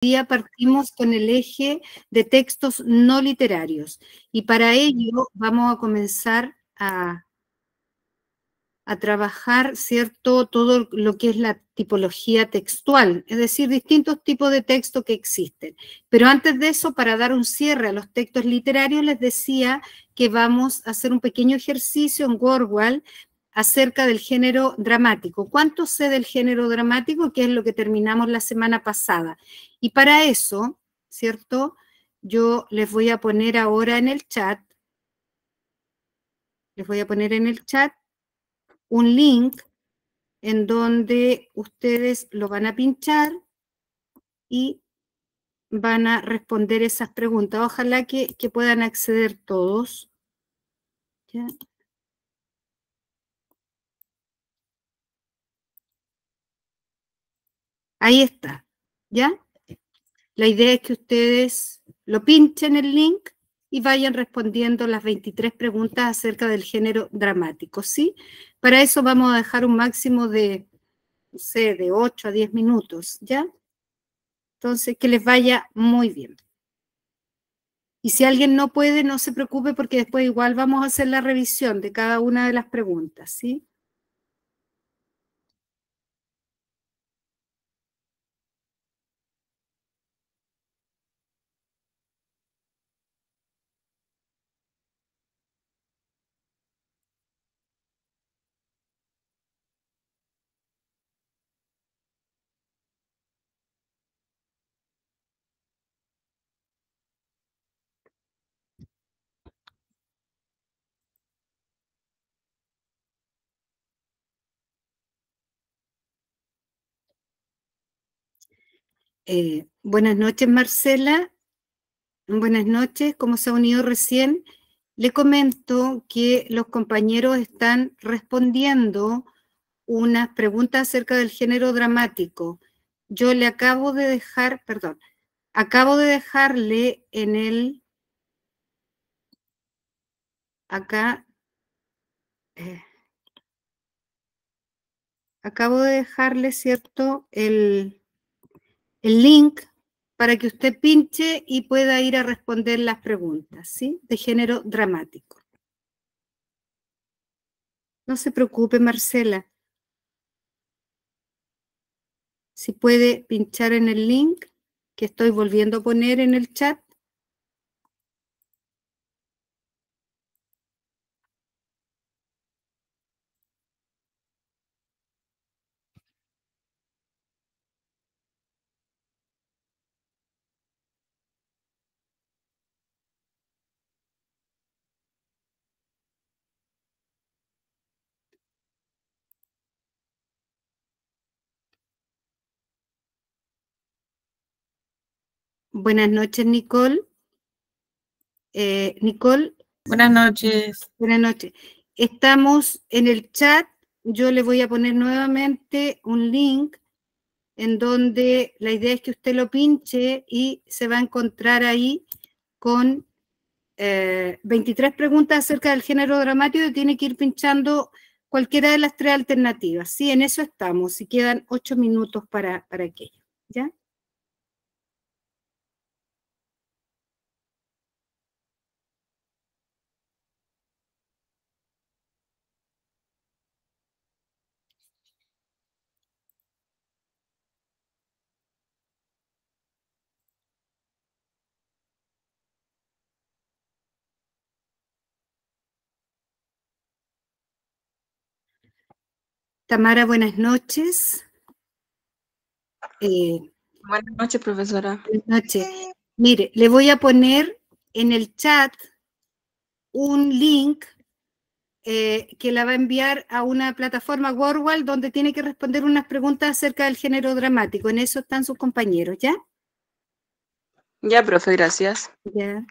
día partimos con el eje de textos no literarios y para ello vamos a comenzar a trabajar, ¿cierto?, todo lo que es la tipología textual, es decir, distintos tipos de texto que existen. Pero antes de eso, para dar un cierre a los textos literarios, les decía que vamos a hacer un pequeño ejercicio en Wordwall acerca del género dramático. ¿Cuánto sé del género dramático? Que es lo que terminamos la semana pasada. Y para eso, ¿cierto?, yo les voy a poner ahora en el chat, un link en donde ustedes lo van a pinchar y van a responder esas preguntas. Ojalá que puedan acceder todos. ¿Ya? Ahí está, ¿ya? La idea es que ustedes lo pinchen el link y vayan respondiendo las 23 preguntas acerca del género dramático, ¿sí? Para eso vamos a dejar un máximo de, no sé, de 8 a 10 minutos, ¿ya? Entonces, que les vaya muy bien. Y si alguien no puede, no se preocupe porque después igual vamos a hacer la revisión de cada una de las preguntas, ¿sí? Buenas noches, Marcela. Buenas noches, ¿cómo se ha unido recién? Le comento que los compañeros están respondiendo unas preguntas acerca del género dramático. Yo le acabo de dejar, perdón, acabo de dejarle en el, acá, acabo de dejarle, ¿cierto?, el link para que usted pinche y pueda ir a responder las preguntas, ¿sí?, de género dramático. No se preocupe, Marcela. Si puede pinchar en el link que estoy volviendo a poner en el chat. Buenas noches, Nicole. Nicole. Buenas noches. Buenas noches. Estamos en el chat. Yo le voy a poner nuevamente un link en donde la idea es que usted lo pinche y se va a encontrar ahí con 23 preguntas acerca del género dramático y tiene que ir pinchando cualquiera de las 3 alternativas. Sí, en eso estamos y quedan 8 minutos para aquello. ¿Ya? Tamara, buenas noches. Buenas noches, profesora. Buenas noches. Mire, le voy a poner en el chat un link que la va a enviar a una plataforma Wordwall donde tiene que responder unas preguntas acerca del género dramático. En eso están sus compañeros, ¿ya? Ya, profe, gracias. Ya.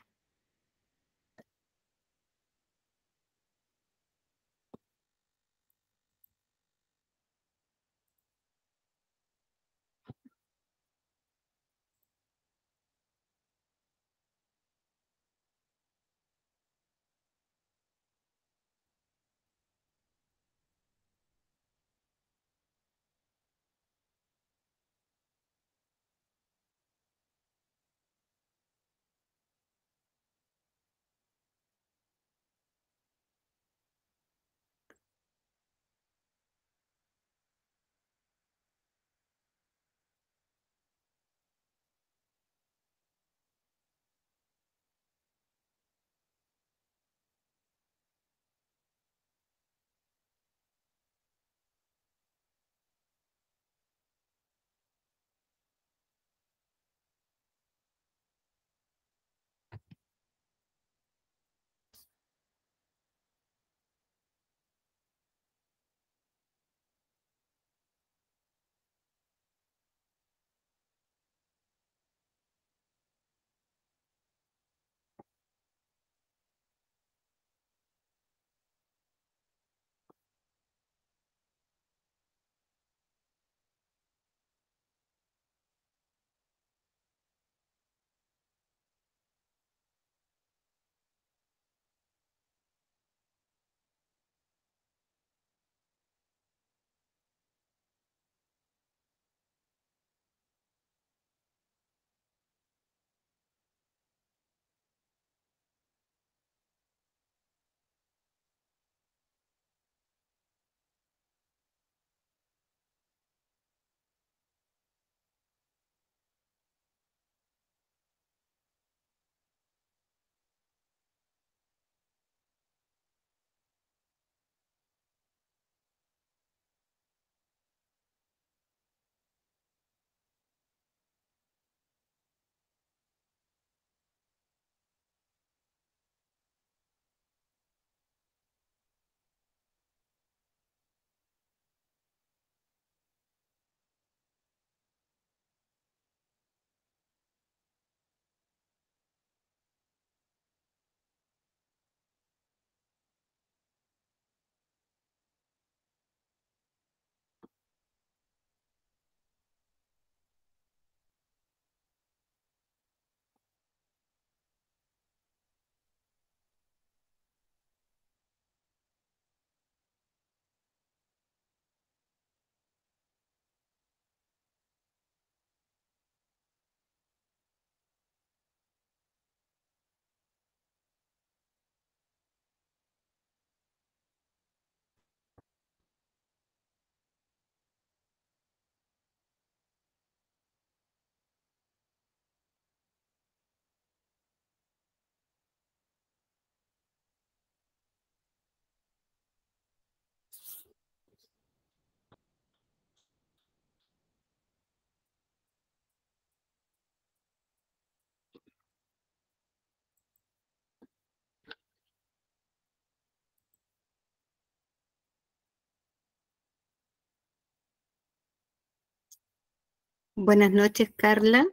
Buenas noches, Carla.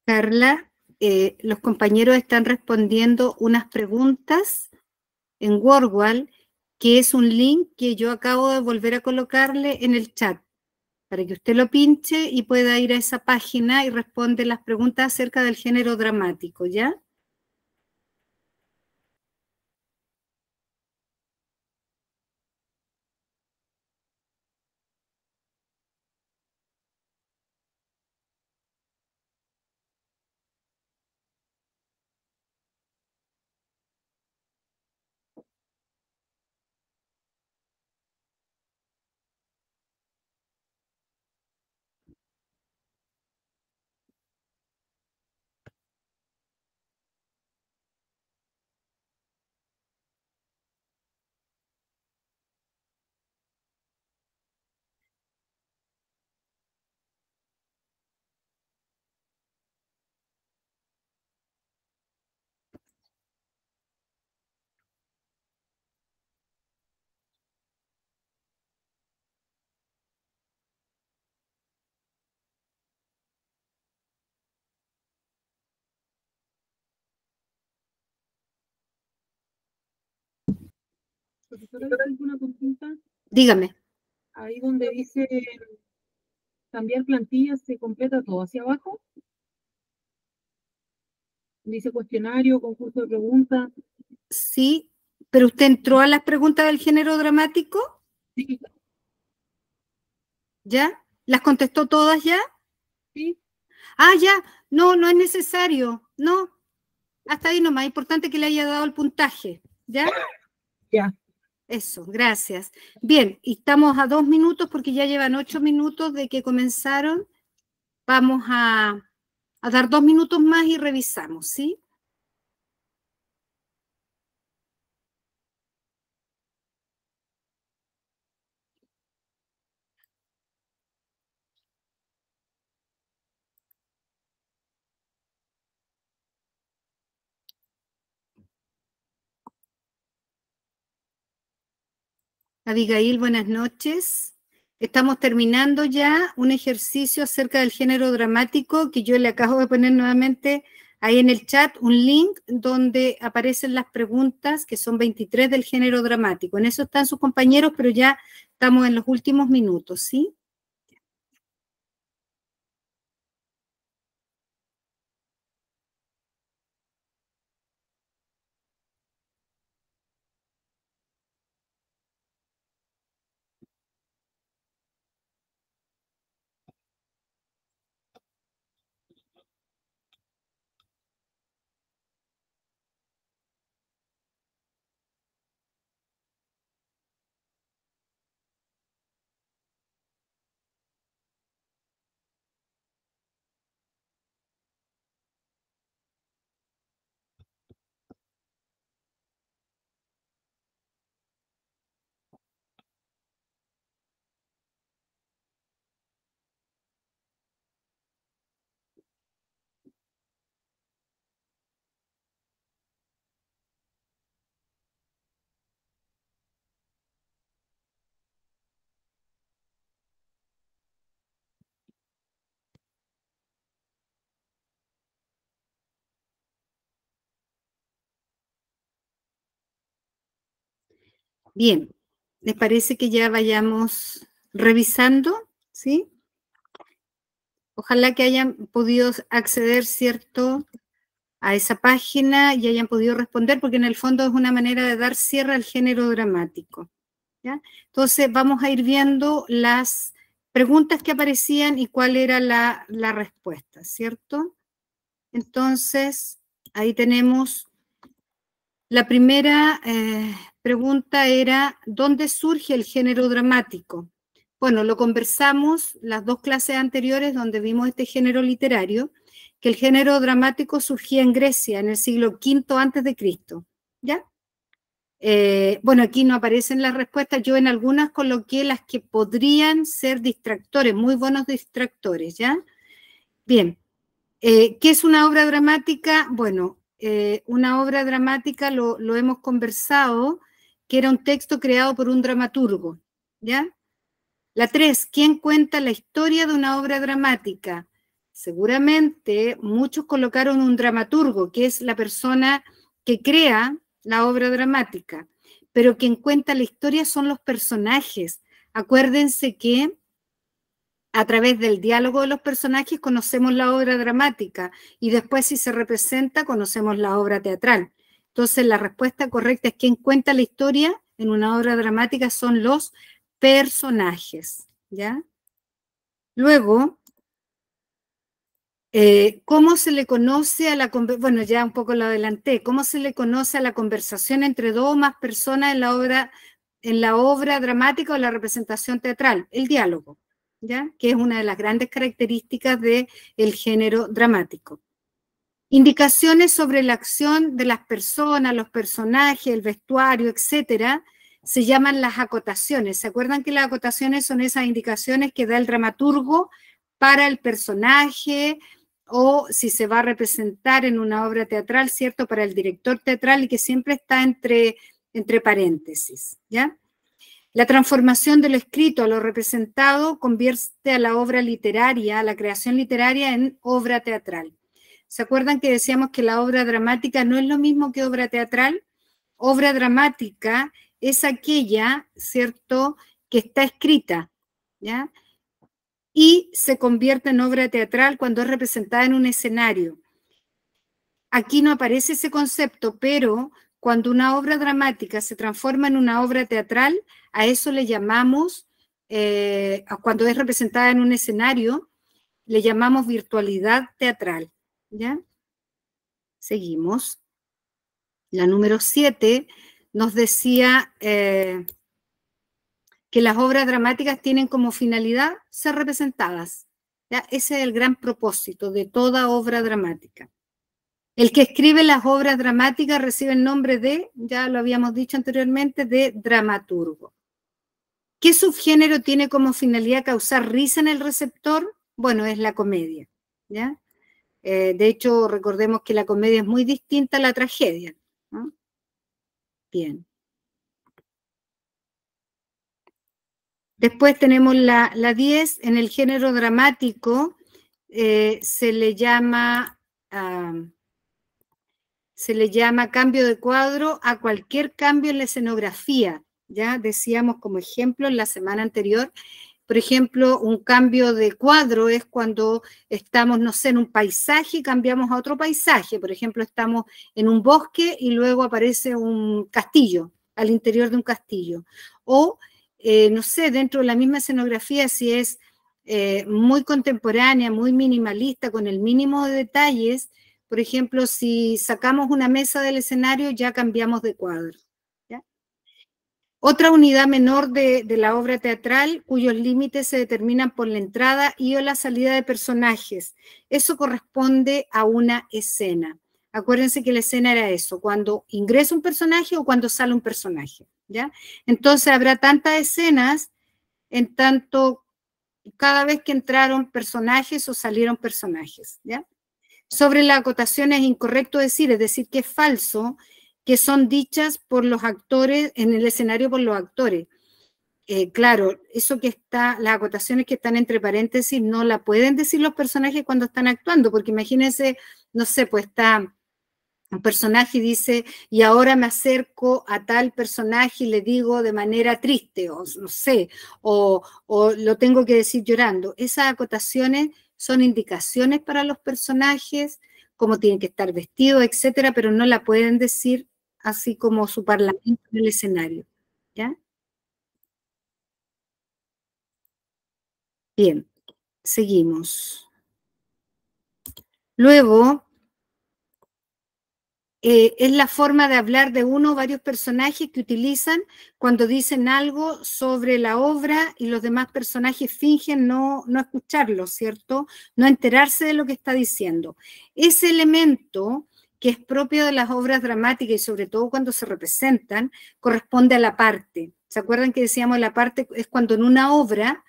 Carla, los compañeros están respondiendo unas preguntas en Wordwall, que es un link que yo acabo de volver a colocarle en el chat, para que usted lo pinche y pueda ir a esa página y responde las preguntas acerca del género dramático, ¿ya? Profesora, tengo una consulta. Dígame. Ahí donde dice cambiar plantillas, ¿se completa todo hacia abajo? Dice cuestionario, concurso de preguntas. Sí, pero usted entró a las preguntas del género dramático, Sí, ¿ya? ¿Las contestó todas ya? sí. Ah, ya, no, no es necesario, no. Hasta ahí nomás, importante que le haya dado el puntaje, ¿ya? Ya. Eso, gracias. Bien, y estamos a 2 minutos porque ya llevan 8 minutos de que comenzaron. Vamos a dar 2 minutos más y revisamos, ¿sí? Abigail, buenas noches. Estamos terminando ya un ejercicio acerca del género dramático que yo le acabo de poner nuevamente ahí en el chat, un link donde aparecen las preguntas, que son 23 del género dramático. En eso están sus compañeros, pero ya estamos en los últimos minutos, ¿sí? Bien, ¿les parece que ya vayamos revisando? ¿Sí? Ojalá que hayan podido acceder, ¿cierto?, a esa página y hayan podido responder, porque en el fondo es una manera de dar cierre al género dramático, ¿ya? Entonces vamos a ir viendo las preguntas que aparecían y cuál era la respuesta, ¿cierto? Entonces, ahí tenemos la primera pregunta era, ¿dónde surge el género dramático? Bueno, lo conversamos las 2 clases anteriores donde vimos este género literario, que el género dramático surgía en Grecia en el siglo V antes de Cristo, ¿ya? Bueno, aquí no aparecen las respuestas, yo en algunas coloqué las que podrían ser distractores, muy buenos distractores, ¿ya? Bien, ¿qué es una obra dramática? Bueno, una obra dramática lo hemos conversado, que era un texto creado por un dramaturgo, ¿ya? La 3, ¿quién cuenta la historia de una obra dramática? Seguramente muchos colocaron un dramaturgo, que es la persona que crea la obra dramática, pero quien cuenta la historia son los personajes. Acuérdense que a través del diálogo de los personajes conocemos la obra dramática y después si se representa conocemos la obra teatral. Entonces la respuesta correcta es quien cuenta la historia en una obra dramática son los personajes, ¿ya? Luego, ¿cómo se le conoce a la conversación? Bueno, ya un poco lo adelanté. ¿Cómo se le conoce a la conversación entre dos o más personas en la obra dramática o la representación teatral? El diálogo, ¿ya? Que es una de las grandes características del género dramático. Indicaciones sobre la acción de las personas, los personajes, el vestuario, etcétera, se llaman las acotaciones. ¿Se acuerdan que las acotaciones son esas indicaciones que da el dramaturgo para el personaje o si se va a representar en una obra teatral, ¿cierto? Para el director teatral y que siempre está entre paréntesis, ¿ya? La transformación de lo escrito a lo representado convierte a la obra literaria, a la creación literaria en obra teatral. ¿Se acuerdan que decíamos que la obra dramática no es lo mismo que obra teatral? Obra dramática es aquella, ¿cierto?, que está escrita, ¿ya? Y se convierte en obra teatral cuando es representada en un escenario. Aquí no aparece ese concepto, pero cuando una obra dramática se transforma en una obra teatral, a eso le llamamos, cuando es representada en un escenario, le llamamos virtualidad teatral, ¿ya? Seguimos. La número 7 nos decía que las obras dramáticas tienen como finalidad ser representadas, ¿ya? Ese es el gran propósito de toda obra dramática. El que escribe las obras dramáticas recibe el nombre de, ya lo habíamos dicho anteriormente, de dramaturgo. ¿Qué subgénero tiene como finalidad causar risa en el receptor? Bueno, es la comedia, ¿ya? De hecho, recordemos que la comedia es muy distinta a la tragedia, ¿no? Bien. Después tenemos la 10, en el género dramático se le llama cambio de cuadro a cualquier cambio en la escenografía. Ya decíamos como ejemplo en la semana anterior, por ejemplo, un cambio de cuadro es cuando estamos, no sé, en un paisaje y cambiamos a otro paisaje. Por ejemplo, estamos en un bosque y luego aparece un castillo, al interior de un castillo. O, no sé, dentro de la misma escenografía, si es muy contemporánea, muy minimalista, con el mínimo de detalles, por ejemplo, si sacamos una mesa del escenario, ya cambiamos de cuadro. ¿Ya? Otra unidad menor de la obra teatral, cuyos límites se determinan por la entrada y o la salida de personajes. Eso corresponde a una escena. Acuérdense que la escena era eso, cuando ingresa un personaje o cuando sale un personaje. ¿Ya? Entonces habrá tantas escenas en tanto cada vez que entraron personajes o salieron personajes. ¿Ya? Sobre la acotación es incorrecto decir, es decir, que es falso, que son dichas por los actores, en el escenario por los actores. Claro, eso que está, las acotaciones que están entre paréntesis no la pueden decir los personajes cuando están actuando, porque imagínense, no sé, pues está un personaje y dice, y ahora me acerco a tal personaje y le digo de manera triste, o no sé, o lo tengo que decir llorando. Esas acotaciones son indicaciones para los personajes, cómo tienen que estar vestidos, etcétera, pero no la pueden decir así como su parlamento en el escenario. ¿Ya? Bien, seguimos. Luego, es la forma de hablar de uno o varios personajes que utilizan cuando dicen algo sobre la obra y los demás personajes fingen no escucharlo, ¿cierto? No enterarse de lo que está diciendo. Ese elemento que es propio de las obras dramáticas y sobre todo cuando se representan, corresponde a la parte. ¿Se acuerdan que decíamos la parte es cuando en una obra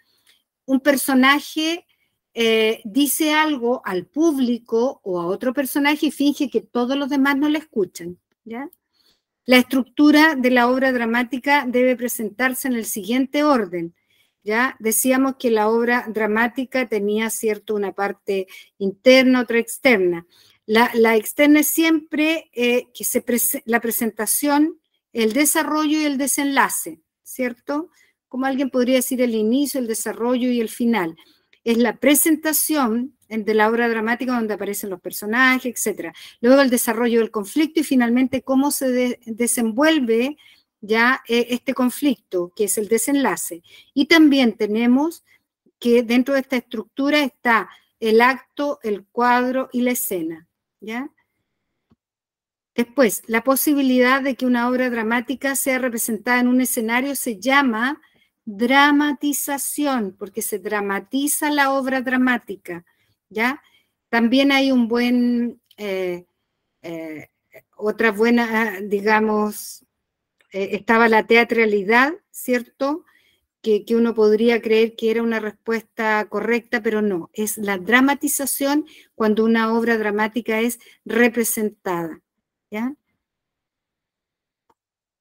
un personaje dice algo al público o a otro personaje y finge que todos los demás no le escuchan, ¿ya? La estructura de la obra dramática debe presentarse en el siguiente orden. ¿Ya? Decíamos que la obra dramática tenía, ¿cierto?, una parte interna, otra externa. La externa es siempre la presentación, el desarrollo y el desenlace, ¿cierto? Como alguien podría decir el inicio, el desarrollo y el final. Es la presentación de la obra dramática donde aparecen los personajes, etc. Luego el desarrollo del conflicto y finalmente cómo se desenvuelve ya este conflicto, que es el desenlace. Y también tenemos que dentro de esta estructura está el acto, el cuadro y la escena, ¿ya? Después, la posibilidad de que una obra dramática sea representada en un escenario se llama dramatización, porque se dramatiza la obra dramática, ¿ya? También hay un buen, otra buena, digamos, estaba la teatralidad, ¿cierto?, que uno podría creer que era una respuesta correcta, pero no, es la dramatización cuando una obra dramática es representada, ¿ya?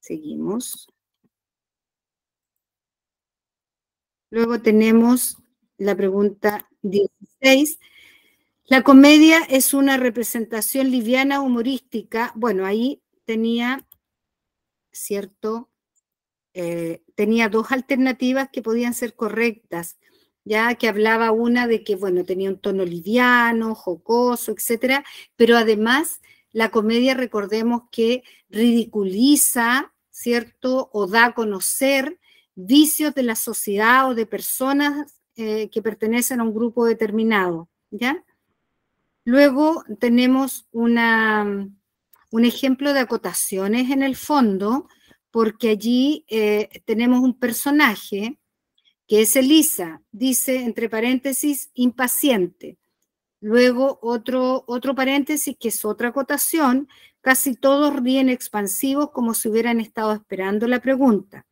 Seguimos. Luego tenemos la pregunta 16. La comedia es una representación liviana humorística. Bueno, ahí tenía, ¿cierto?, tenía dos alternativas que podían ser correctas, ya que hablaba una de que, bueno, tenía un tono liviano, jocoso, etcétera, pero además la comedia, recordemos que ridiculiza, ¿cierto?, o da a conocer vicios de la sociedad o de personas que pertenecen a un grupo determinado, ¿ya? Luego tenemos un ejemplo de acotaciones en el fondo, porque allí tenemos un personaje que es Elisa, dice entre paréntesis impaciente. Luego otro paréntesis que es otra acotación, casi todos ríen expansivos como si hubieran estado esperando la pregunta.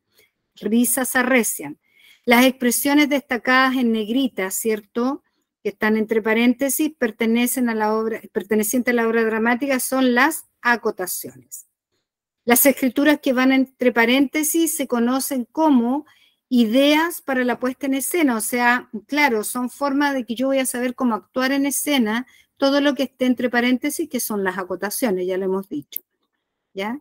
Risas arrecian. Las expresiones destacadas en negrita, ¿cierto?, que están entre paréntesis, pertenecientes a la obra dramática, son las acotaciones. Las escrituras que van entre paréntesis se conocen como ideas para la puesta en escena, o sea, claro, son formas de que yo voy a saber cómo actuar en escena todo lo que esté entre paréntesis, que son las acotaciones, ya lo hemos dicho, ¿ya?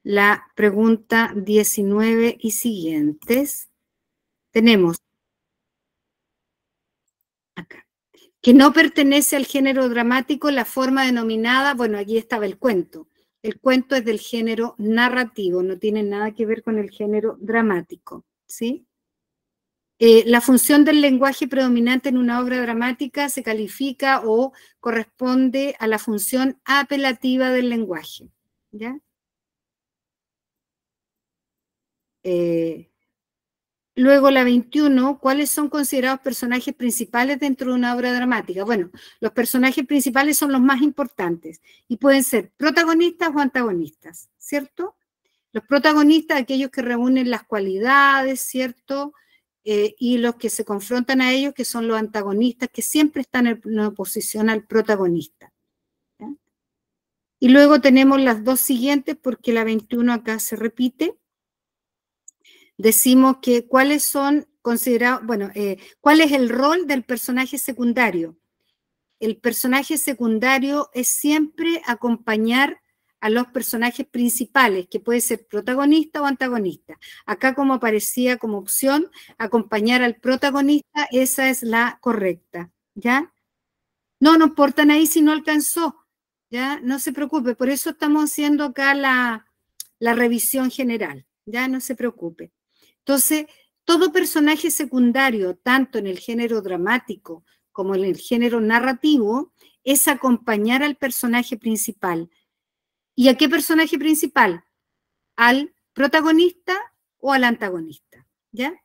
La pregunta 19 y siguientes, tenemos acá, que no pertenece al género dramático, la forma denominada, bueno, aquí estaba el cuento. El cuento es del género narrativo, no tiene nada que ver con el género dramático, ¿sí? La función del lenguaje predominante en una obra dramática se califica o corresponde a la función apelativa del lenguaje, ¿ya? Luego la 21, ¿cuáles son considerados personajes principales dentro de una obra dramática? Bueno, los personajes principales son los más importantes y pueden ser protagonistas o antagonistas, ¿cierto? Los protagonistas, aquellos que reúnen las cualidades, ¿cierto? Y los que se confrontan a ellos, que son los antagonistas, que siempre están en oposición al protagonista, ¿ya? Y luego tenemos las dos siguientes, porque la 21 acá se repite. Decimos que cuáles son considerados, bueno, cuál es el rol del personaje secundario. El personaje secundario es siempre acompañar a los personajes principales, que puede ser protagonista o antagonista. Acá, como aparecía como opción, acompañar al protagonista, esa es la correcta, ¿ya? No importan ahí si no alcanzó, ¿ya? No se preocupe, por eso estamos haciendo acá la revisión general, ¿ya? No se preocupe. Entonces, todo personaje secundario, tanto en el género dramático como en el género narrativo, es acompañar al personaje principal. ¿Y a qué personaje principal? ¿Al protagonista o al antagonista? ¿Ya?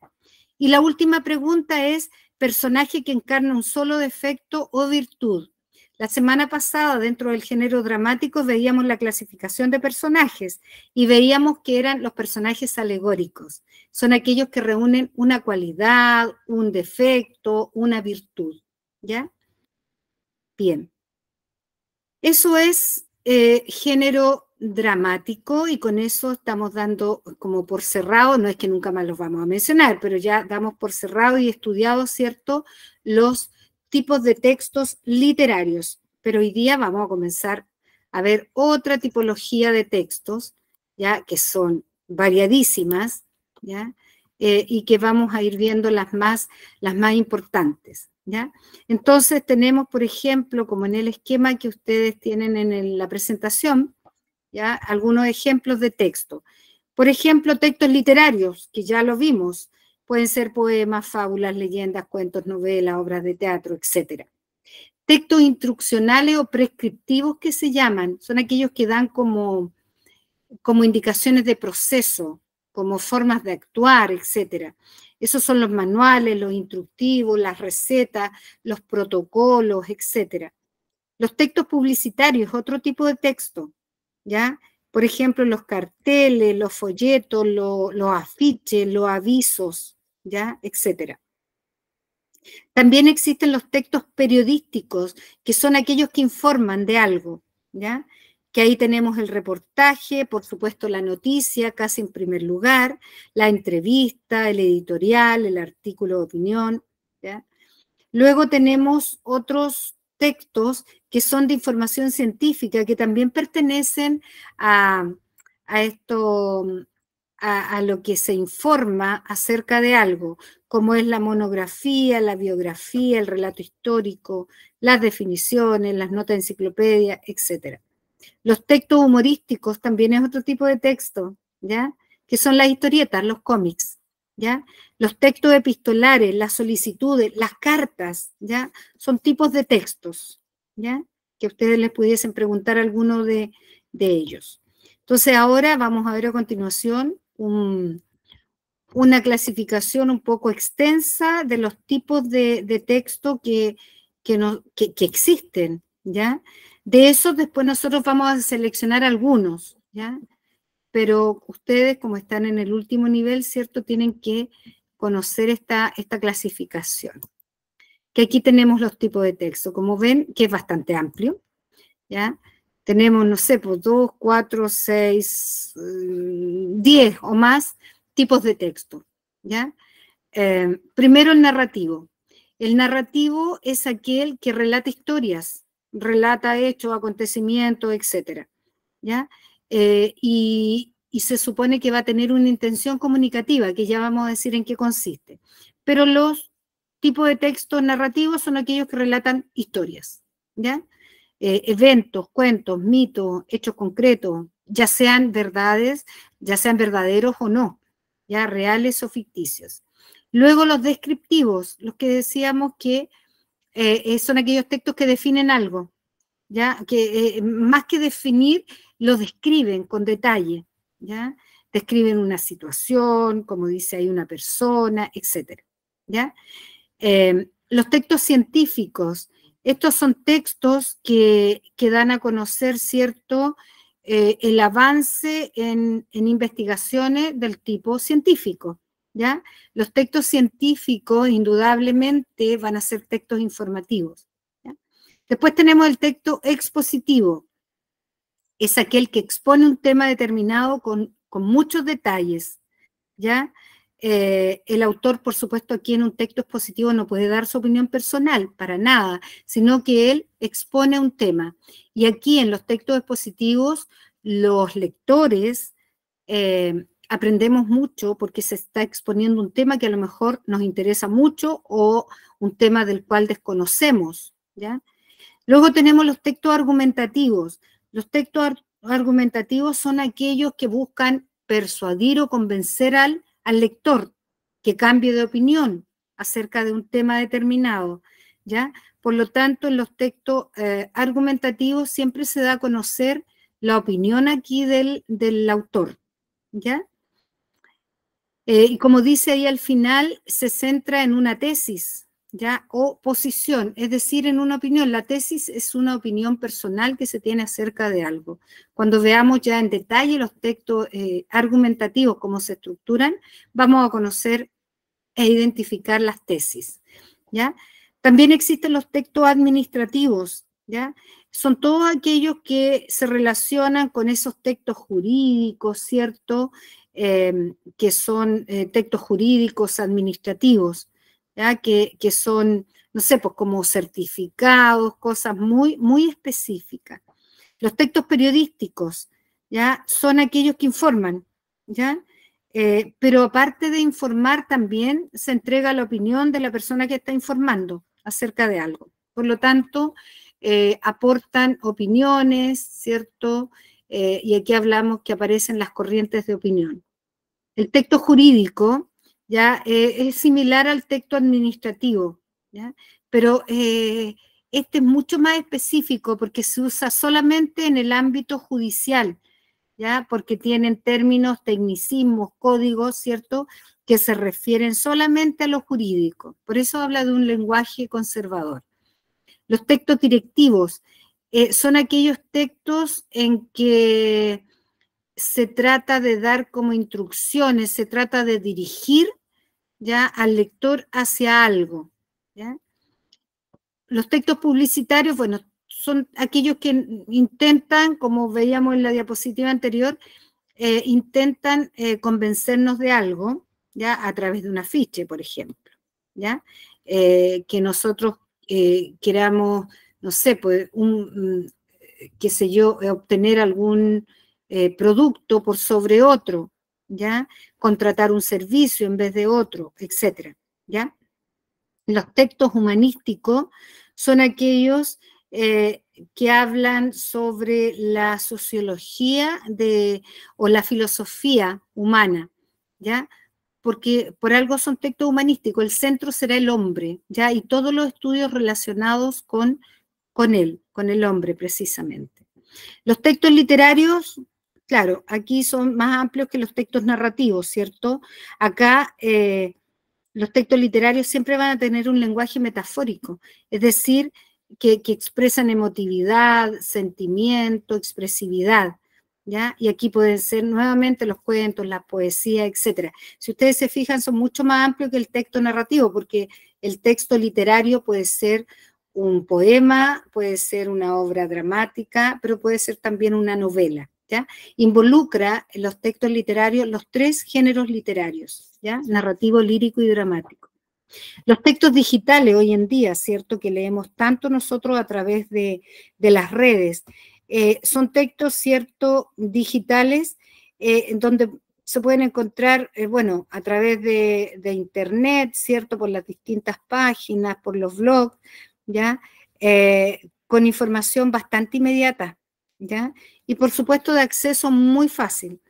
Y la última pregunta es, personaje que encarna un solo defecto o virtud. La semana pasada, dentro del género dramático, veíamos la clasificación de personajes y veíamos que eran los personajes alegóricos. Son aquellos que reúnen una cualidad, un defecto, una virtud, ¿ya? Bien. Eso es género dramático, y con eso estamos dando como por cerrado, no es que nunca más los vamos a mencionar, pero ya damos por cerrado y estudiado, ¿cierto?, los tipos de textos literarios. Pero hoy día vamos a comenzar a ver otra tipología de textos, ya, que son variadísimas, ¿ya? Y que vamos a ir viendo las más importantes, ¿ya? Entonces tenemos, por ejemplo, como en el esquema que ustedes tienen en la presentación, ¿ya?, algunos ejemplos de texto. Por ejemplo, textos literarios, que ya lo vimos, pueden ser poemas, fábulas, leyendas, cuentos, novelas, obras de teatro, etc. Textos instruccionales o prescriptivos, que se llaman, son aquellos que dan como indicaciones de proceso, como formas de actuar, etc. Esos son los manuales, los instructivos, las recetas, los protocolos, etc. Los textos publicitarios, otro tipo de texto, ¿ya? Por ejemplo, los carteles, los folletos, los afiches, los avisos, ¿ya? Etcétera. También existen los textos periodísticos, que son aquellos que informan de algo, ¿ya? Que ahí tenemos el reportaje, por supuesto la noticia, casi en primer lugar, la entrevista, el editorial, el artículo de opinión, ¿ya? Luego tenemos otros textos que son de información científica, que también pertenecen a lo que se informa acerca de algo, como es la monografía, la biografía, el relato histórico, las definiciones, las notas de enciclopedia, etc. Los textos humorísticos también es otro tipo de texto, ¿ya? Que son las historietas, los cómics, ¿ya? Los textos epistolares, las solicitudes, las cartas, ¿ya? Son tipos de textos, ¿ya? Que ustedes les pudiesen preguntar a alguno de ellos. Entonces ahora vamos a ver a continuación una clasificación un poco extensa de los tipos de texto que existen, ¿ya? De esos después nosotros vamos a seleccionar algunos, ¿ya? Pero ustedes, como están en el último nivel, ¿cierto?, tienen que conocer esta clasificación. Que aquí tenemos los tipos de texto, como ven, que es bastante amplio, ¿ya? Tenemos, no sé, pues 2, 4, 6, 10 o más tipos de texto, ¿ya? Primero el narrativo. El narrativo es aquel que relata historias, relata hechos, acontecimientos, etc., ¿ya? Y se supone que va a tener una intención comunicativa, que ya vamos a decir en qué consiste. Pero los tipos de textos narrativos son aquellos que relatan historias, ¿ya? Eventos, cuentos, mitos, hechos concretos, ya sean verdades, ya sean verdaderos o no, ya reales o ficticios. Luego los descriptivos, los que decíamos que son aquellos textos que definen algo, ya que más que definir, lo describen con detalle, ya describen una situación, como dice ahí una persona, etc. ¿Ya? Los textos científicos, estos son textos que dan a conocer, ¿cierto?, el avance en investigaciones del tipo científico, ¿ya? Los textos científicos indudablemente van a ser textos informativos, ¿ya? Después tenemos el texto expositivo, es aquel que expone un tema determinado con muchos detalles, ¿ya? El autor, por supuesto, aquí en un texto expositivo no puede dar su opinión personal, para nada, sino que él expone un tema. Y aquí en los textos expositivos, los lectores aprendemos mucho porque se está exponiendo un tema que a lo mejor nos interesa mucho o un tema del cual desconocemos, ¿ya? Luego tenemos los textos argumentativos. Los textos argumentativos son aquellos que buscan persuadir o convencer al lector que cambie de opinión acerca de un tema determinado, ¿ya? Por lo tanto, en los textos argumentativos siempre se da a conocer la opinión aquí del autor, ¿ya? Y como dice ahí al final, se centra en una tesis, ¿ya? O posición, es decir, en una opinión. La tesis es una opinión personal que se tiene acerca de algo. Cuando veamos ya en detalle los textos argumentativos, cómo se estructuran, vamos a conocer e identificar las tesis, ¿ya? También existen los textos administrativos, ¿ya? son todos aquellos que se relacionan con esos textos jurídicos, ¿cierto? Que son textos jurídicos administrativos, ¿ya? Que son, no sé, pues como certificados, cosas muy, muy específicas. Los textos periodísticos, ¿ya? Son aquellos que informan, ¿ya? Pero aparte de informar, también se entrega la opinión de la persona que está informando acerca de algo. Por lo tanto, aportan opiniones, ¿cierto? Y aquí hablamos que aparecen las corrientes de opinión. El texto jurídico ya es similar al texto administrativo, ¿ya? Pero este es mucho más específico porque se usa solamente en el ámbito judicial, ¿ya? Porque tienen términos, tecnicismos, códigos, ¿cierto?, que se refieren solamente a lo jurídico. Por eso habla de un lenguaje conservador. Los textos directivos son aquellos textos en que se trata de dar como instrucciones, se trata de dirigir, ¿ya?, al lector hacia algo, ¿ya? Los textos publicitarios, bueno, son aquellos que intentan, como veíamos en la diapositiva anterior, intentan convencernos de algo, ¿ya?, a través de un afiche, por ejemplo, ¿ya? Que nosotros queramos, no sé, pues, qué sé yo, obtener algún producto por sobre otro, ¿ya? Contratar un servicio en vez de otro, etcétera, ¿ya? Los textos humanísticos son aquellos que hablan sobre la sociología o la filosofía humana, ¿ya? Porque por algo son textos humanísticos, el centro será el hombre, ¿ya? Y todos los estudios relacionados con él, con el hombre precisamente. Los textos literarios, claro, aquí son más amplios que los textos narrativos, ¿cierto? Acá los textos literarios siempre van a tener un lenguaje metafórico, es decir, que expresan emotividad, sentimiento, expresividad, ¿ya? Y aquí pueden ser nuevamente los cuentos, la poesía, etc. Si ustedes se fijan, son mucho más amplios que el texto narrativo, porque el texto literario puede ser un poema, puede ser una obra dramática, pero puede ser también una novela, ¿ya? Involucra en los textos literarios los tres géneros literarios, ¿ya? Narrativo, lírico y dramático. Los textos digitales hoy en día, ¿cierto?, que leemos tanto nosotros a través de las redes, son textos, ¿cierto?, digitales, donde se pueden encontrar, bueno, a través de internet, ¿cierto?, por las distintas páginas, por los blogs, ¿ya? Con información bastante inmediata, ¿ya? Y por supuesto de acceso muy fácil.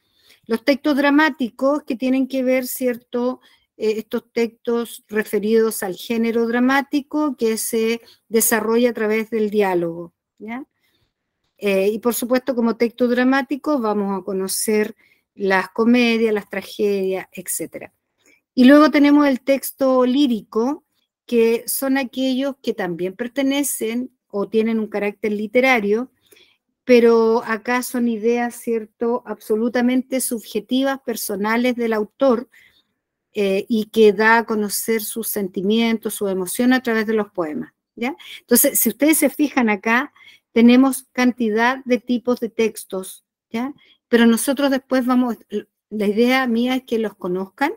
Los textos dramáticos que tienen que ver, ¿cierto?, estos textos referidos al género dramático que se desarrolla a través del diálogo, ¿ya? Y por supuesto como texto dramático vamos a conocer las comedias, las tragedias, etc. Y luego tenemos el texto lírico, que son aquellos que también pertenecen o tienen un carácter literario, pero acá son ideas, ¿cierto?, absolutamente subjetivas, personales del autor, y que da a conocer sus sentimientos, su emoción a través de los poemas, ¿ya? Entonces, si ustedes se fijan acá, tenemos cantidad de tipos de textos, ¿ya? Pero nosotros después vamos, la idea mía es que los conozcan,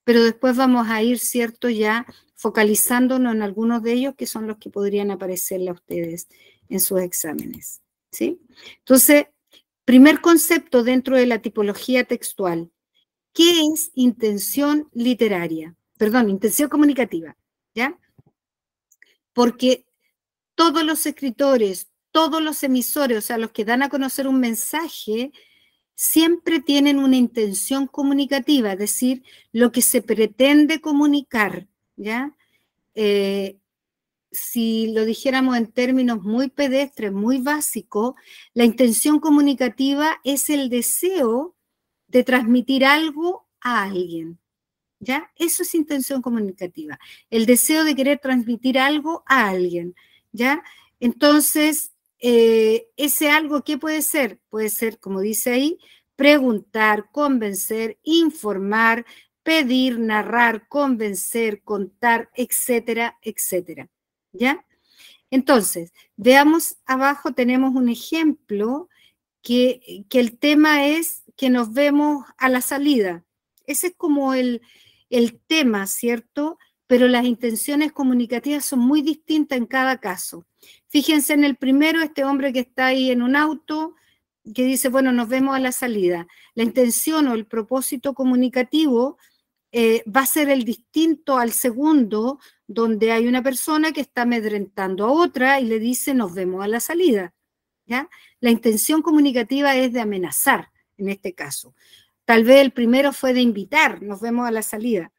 pero después vamos a ir, ¿cierto?, ya focalizándonos en algunos de ellos que son los que podrían aparecerle a ustedes en sus exámenes, ¿sí? Entonces, primer concepto dentro de la tipología textual. ¿Qué es intención literaria? Perdón, intención comunicativa, ¿ya? Porque todos los escritores, todos los emisores, o sea, los que dan a conocer un mensaje, siempre tienen una intención comunicativa, es decir, lo que se pretende comunicar, ¿ya? Si lo dijéramos en términos muy pedestres, muy básicos, la intención comunicativa es el deseo de transmitir algo a alguien, ¿ya? Eso es intención comunicativa, el deseo de querer transmitir algo a alguien, ¿ya? Entonces, ese algo, ¿qué puede ser? Puede ser, como dice ahí, preguntar, convencer, informar, pedir, narrar, convencer, contar, etcétera, etcétera, ¿ya? Entonces, veamos abajo, tenemos un ejemplo que el tema es que nos vemos a la salida. Ese es como el tema, ¿cierto? Pero las intenciones comunicativas son muy distintas en cada caso. Fíjense en el primero, este hombre que está ahí en un auto, que dice, bueno, nos vemos a la salida. La intención o el propósito comunicativo va a ser el distinto al segundo, donde hay una persona que está amedrentando a otra y le dice, nos vemos a la salida. ¿Ya? La intención comunicativa es de amenazar, en este caso. Tal vez el primero fue de invitar, nos vemos a la salida.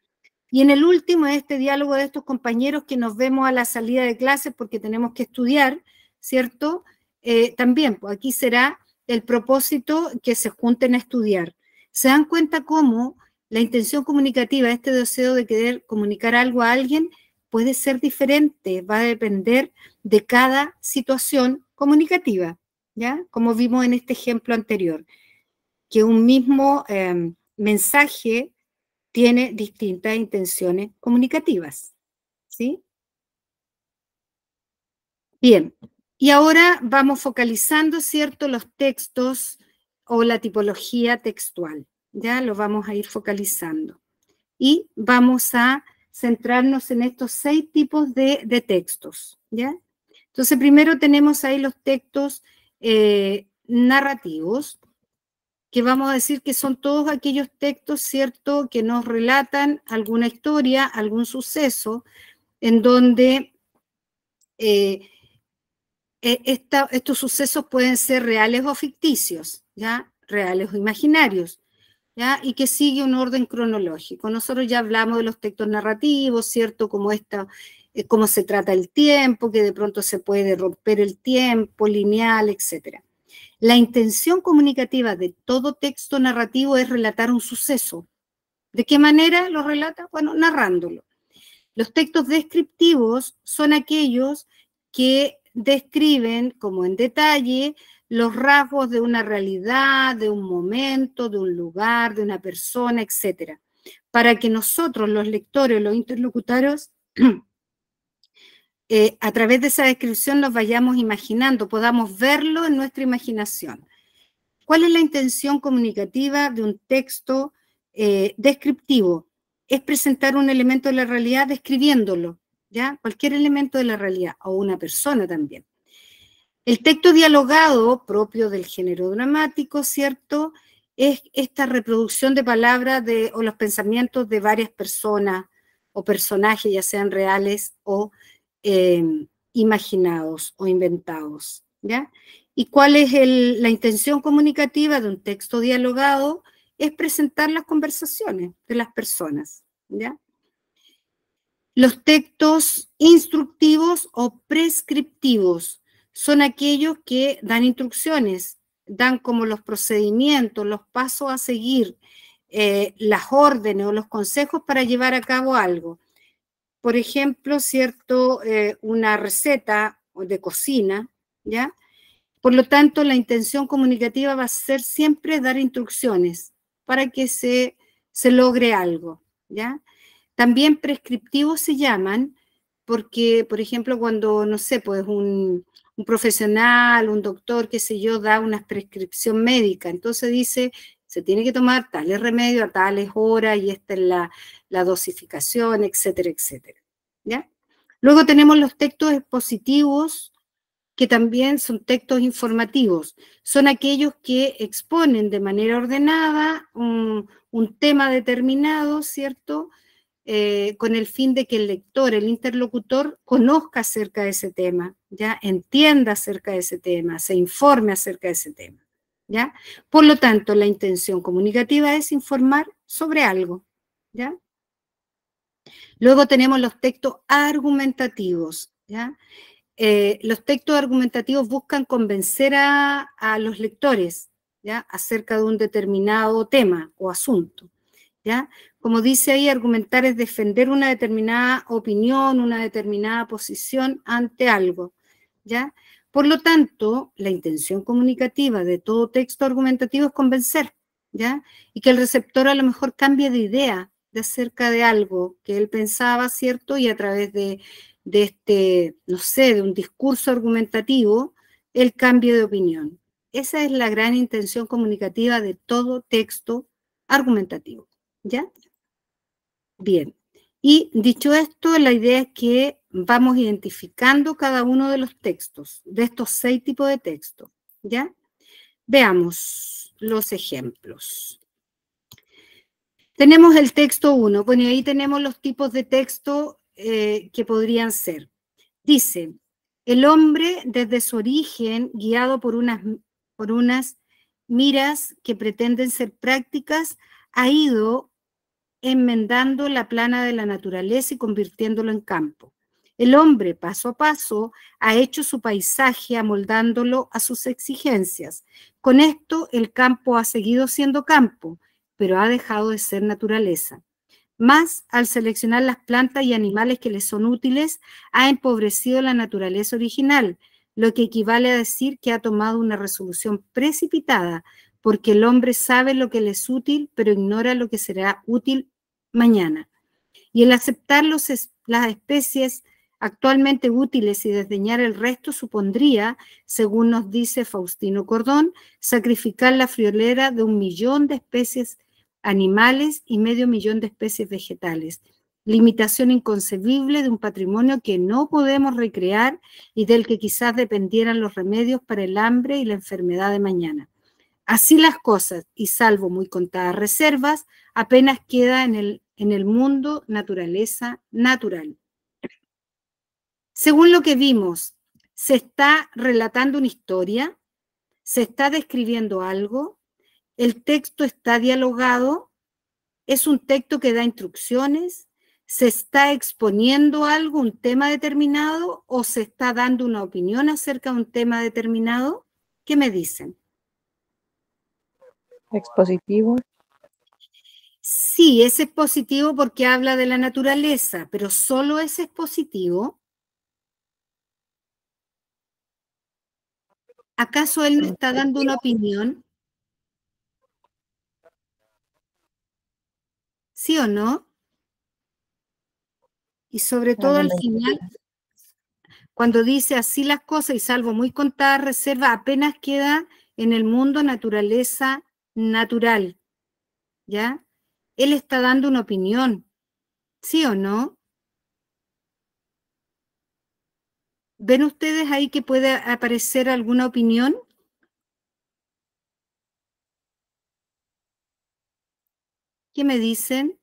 Y en el último, este diálogo de estos compañeros que nos vemos a la salida de clases porque tenemos que estudiar, ¿cierto? También, pues aquí será el propósito que se junten a estudiar. ¿Se dan cuenta cómo la intención comunicativa, este deseo de querer comunicar algo a alguien, puede ser diferente? Va a depender de cada situación comunicativa, ¿ya? Como vimos en este ejemplo anterior, que un mismo mensaje tiene distintas intenciones comunicativas, ¿sí? Bien, y ahora vamos focalizando, ¿cierto?, los textos o la tipología textual, ¿ya? Lo vamos a ir focalizando. Y vamos a centrarnos en estos 6 tipos de textos, ¿ya? Entonces, primero tenemos ahí los textos narrativos, que vamos a decir que son todos aquellos textos, ¿cierto?, que nos relatan alguna historia, algún suceso, en donde estos sucesos pueden ser reales o ficticios, ¿ya? Reales o imaginarios, ¿ya? Y que sigue un orden cronológico. Nosotros ya hablamos de los textos narrativos, ¿cierto?, como cómo se trata el tiempo, que de pronto se puede romper el tiempo, lineal, etc. La intención comunicativa de todo texto narrativo es relatar un suceso. ¿De qué manera lo relata? Bueno, narrándolo. Los textos descriptivos son aquellos que describen, como en detalle, los rasgos de una realidad, de un momento, de un lugar, de una persona, etc. Para que nosotros, los lectores, los interlocutores, a través de esa descripción nos vayamos imaginando, podamos verlo en nuestra imaginación. ¿Cuál es la intención comunicativa de un texto descriptivo? Es presentar un elemento de la realidad describiéndolo, ¿ya? Cualquier elemento de la realidad, o una persona también. El texto dialogado, propio del género dramático, ¿cierto?, es esta reproducción de palabras o los pensamientos de varias personas o personajes, ya sean reales o imaginados o inventados, ¿ya? ¿Y cuál es la intención comunicativa de un texto dialogado? Es presentar las conversaciones de las personas, ¿ya? Los textos instructivos o prescriptivos son aquellos que dan instrucciones, dan como los procedimientos, los pasos a seguir, las órdenes o los consejos para llevar a cabo algo. Por ejemplo, ¿cierto?, una receta de cocina, ¿ya? Por lo tanto, la intención comunicativa va a ser siempre dar instrucciones para que se logre algo, ¿ya? También prescriptivos se llaman porque, por ejemplo, cuando, no sé, pues un profesional, un doctor, qué sé yo, da una prescripción médica, entonces dice, se tiene que tomar tales remedios a tales horas y esta es la dosificación, etcétera, etcétera, ¿ya? Luego tenemos los textos expositivos, que también son textos informativos. Son aquellos que exponen de manera ordenada un tema determinado, ¿cierto?, con el fin de que el lector, el interlocutor, conozca acerca de ese tema, ¿ya? Entienda acerca de ese tema, se informe acerca de ese tema, ¿ya? Por lo tanto, la intención comunicativa es informar sobre algo, ¿ya? Luego tenemos los textos argumentativos, ¿ya? Los textos argumentativos buscan convencer a los lectores, ¿ya?, acerca de un determinado tema o asunto, ¿ya? Como dice ahí, argumentar es defender una determinada opinión, una determinada posición ante algo, ¿ya? Por lo tanto, la intención comunicativa de todo texto argumentativo es convencer, ¿ya? Y que el receptor a lo mejor cambie de idea acerca de algo que él pensaba, ¿cierto? Y a través de de este, no sé, de un discurso argumentativo, el cambio de opinión. Esa es la gran intención comunicativa de todo texto argumentativo, ¿ya? Bien. Y dicho esto, la idea es que vamos identificando cada uno de los textos, de estos 6 tipos de textos, ¿ya? Veamos los ejemplos. Tenemos el texto 1, bueno, y ahí tenemos los tipos de texto que podrían ser. Dice, el hombre desde su origen, guiado por unas miras que pretenden ser prácticas, ha ido enmendando la plana de la naturaleza y convirtiéndolo en campo. El hombre, paso a paso, ha hecho su paisaje amoldándolo a sus exigencias. Con esto, el campo ha seguido siendo campo, pero ha dejado de ser naturaleza. Más, al seleccionar las plantas y animales que le son útiles, ha empobrecido la naturaleza original, lo que equivale a decir que ha tomado una resolución precipitada, porque el hombre sabe lo que le es útil, pero ignora lo que será útil mañana. Y el aceptar las especies actualmente útiles y desdeñar el resto supondría, según nos dice Faustino Cordón, sacrificar la friolera de 1 millón de especies animales y medio millón de especies vegetales. Limitación inconcebible de un patrimonio que no podemos recrear y del que quizás dependieran los remedios para el hambre y la enfermedad de mañana. Así las cosas, y salvo muy contadas reservas, apenas queda en el mundo naturaleza natural. Según lo que vimos, se está relatando una historia, se está describiendo algo, el texto está dialogado, es un texto que da instrucciones, se está exponiendo algo, un tema determinado, o se está dando una opinión acerca de un tema determinado. ¿Qué me dicen? Expositivo. Sí, es expositivo porque habla de la naturaleza, pero solo es expositivo. ¿Acaso él le está dando una opinión? ¿Sí o no? Y sobre todo al final, cuando dice así las cosas y salvo muy contadas reservas, apenas queda en el mundo naturaleza natural, ¿ya? Él está dando una opinión, ¿sí o no? ¿Ven ustedes ahí que puede aparecer alguna opinión? ¿Qué me dicen?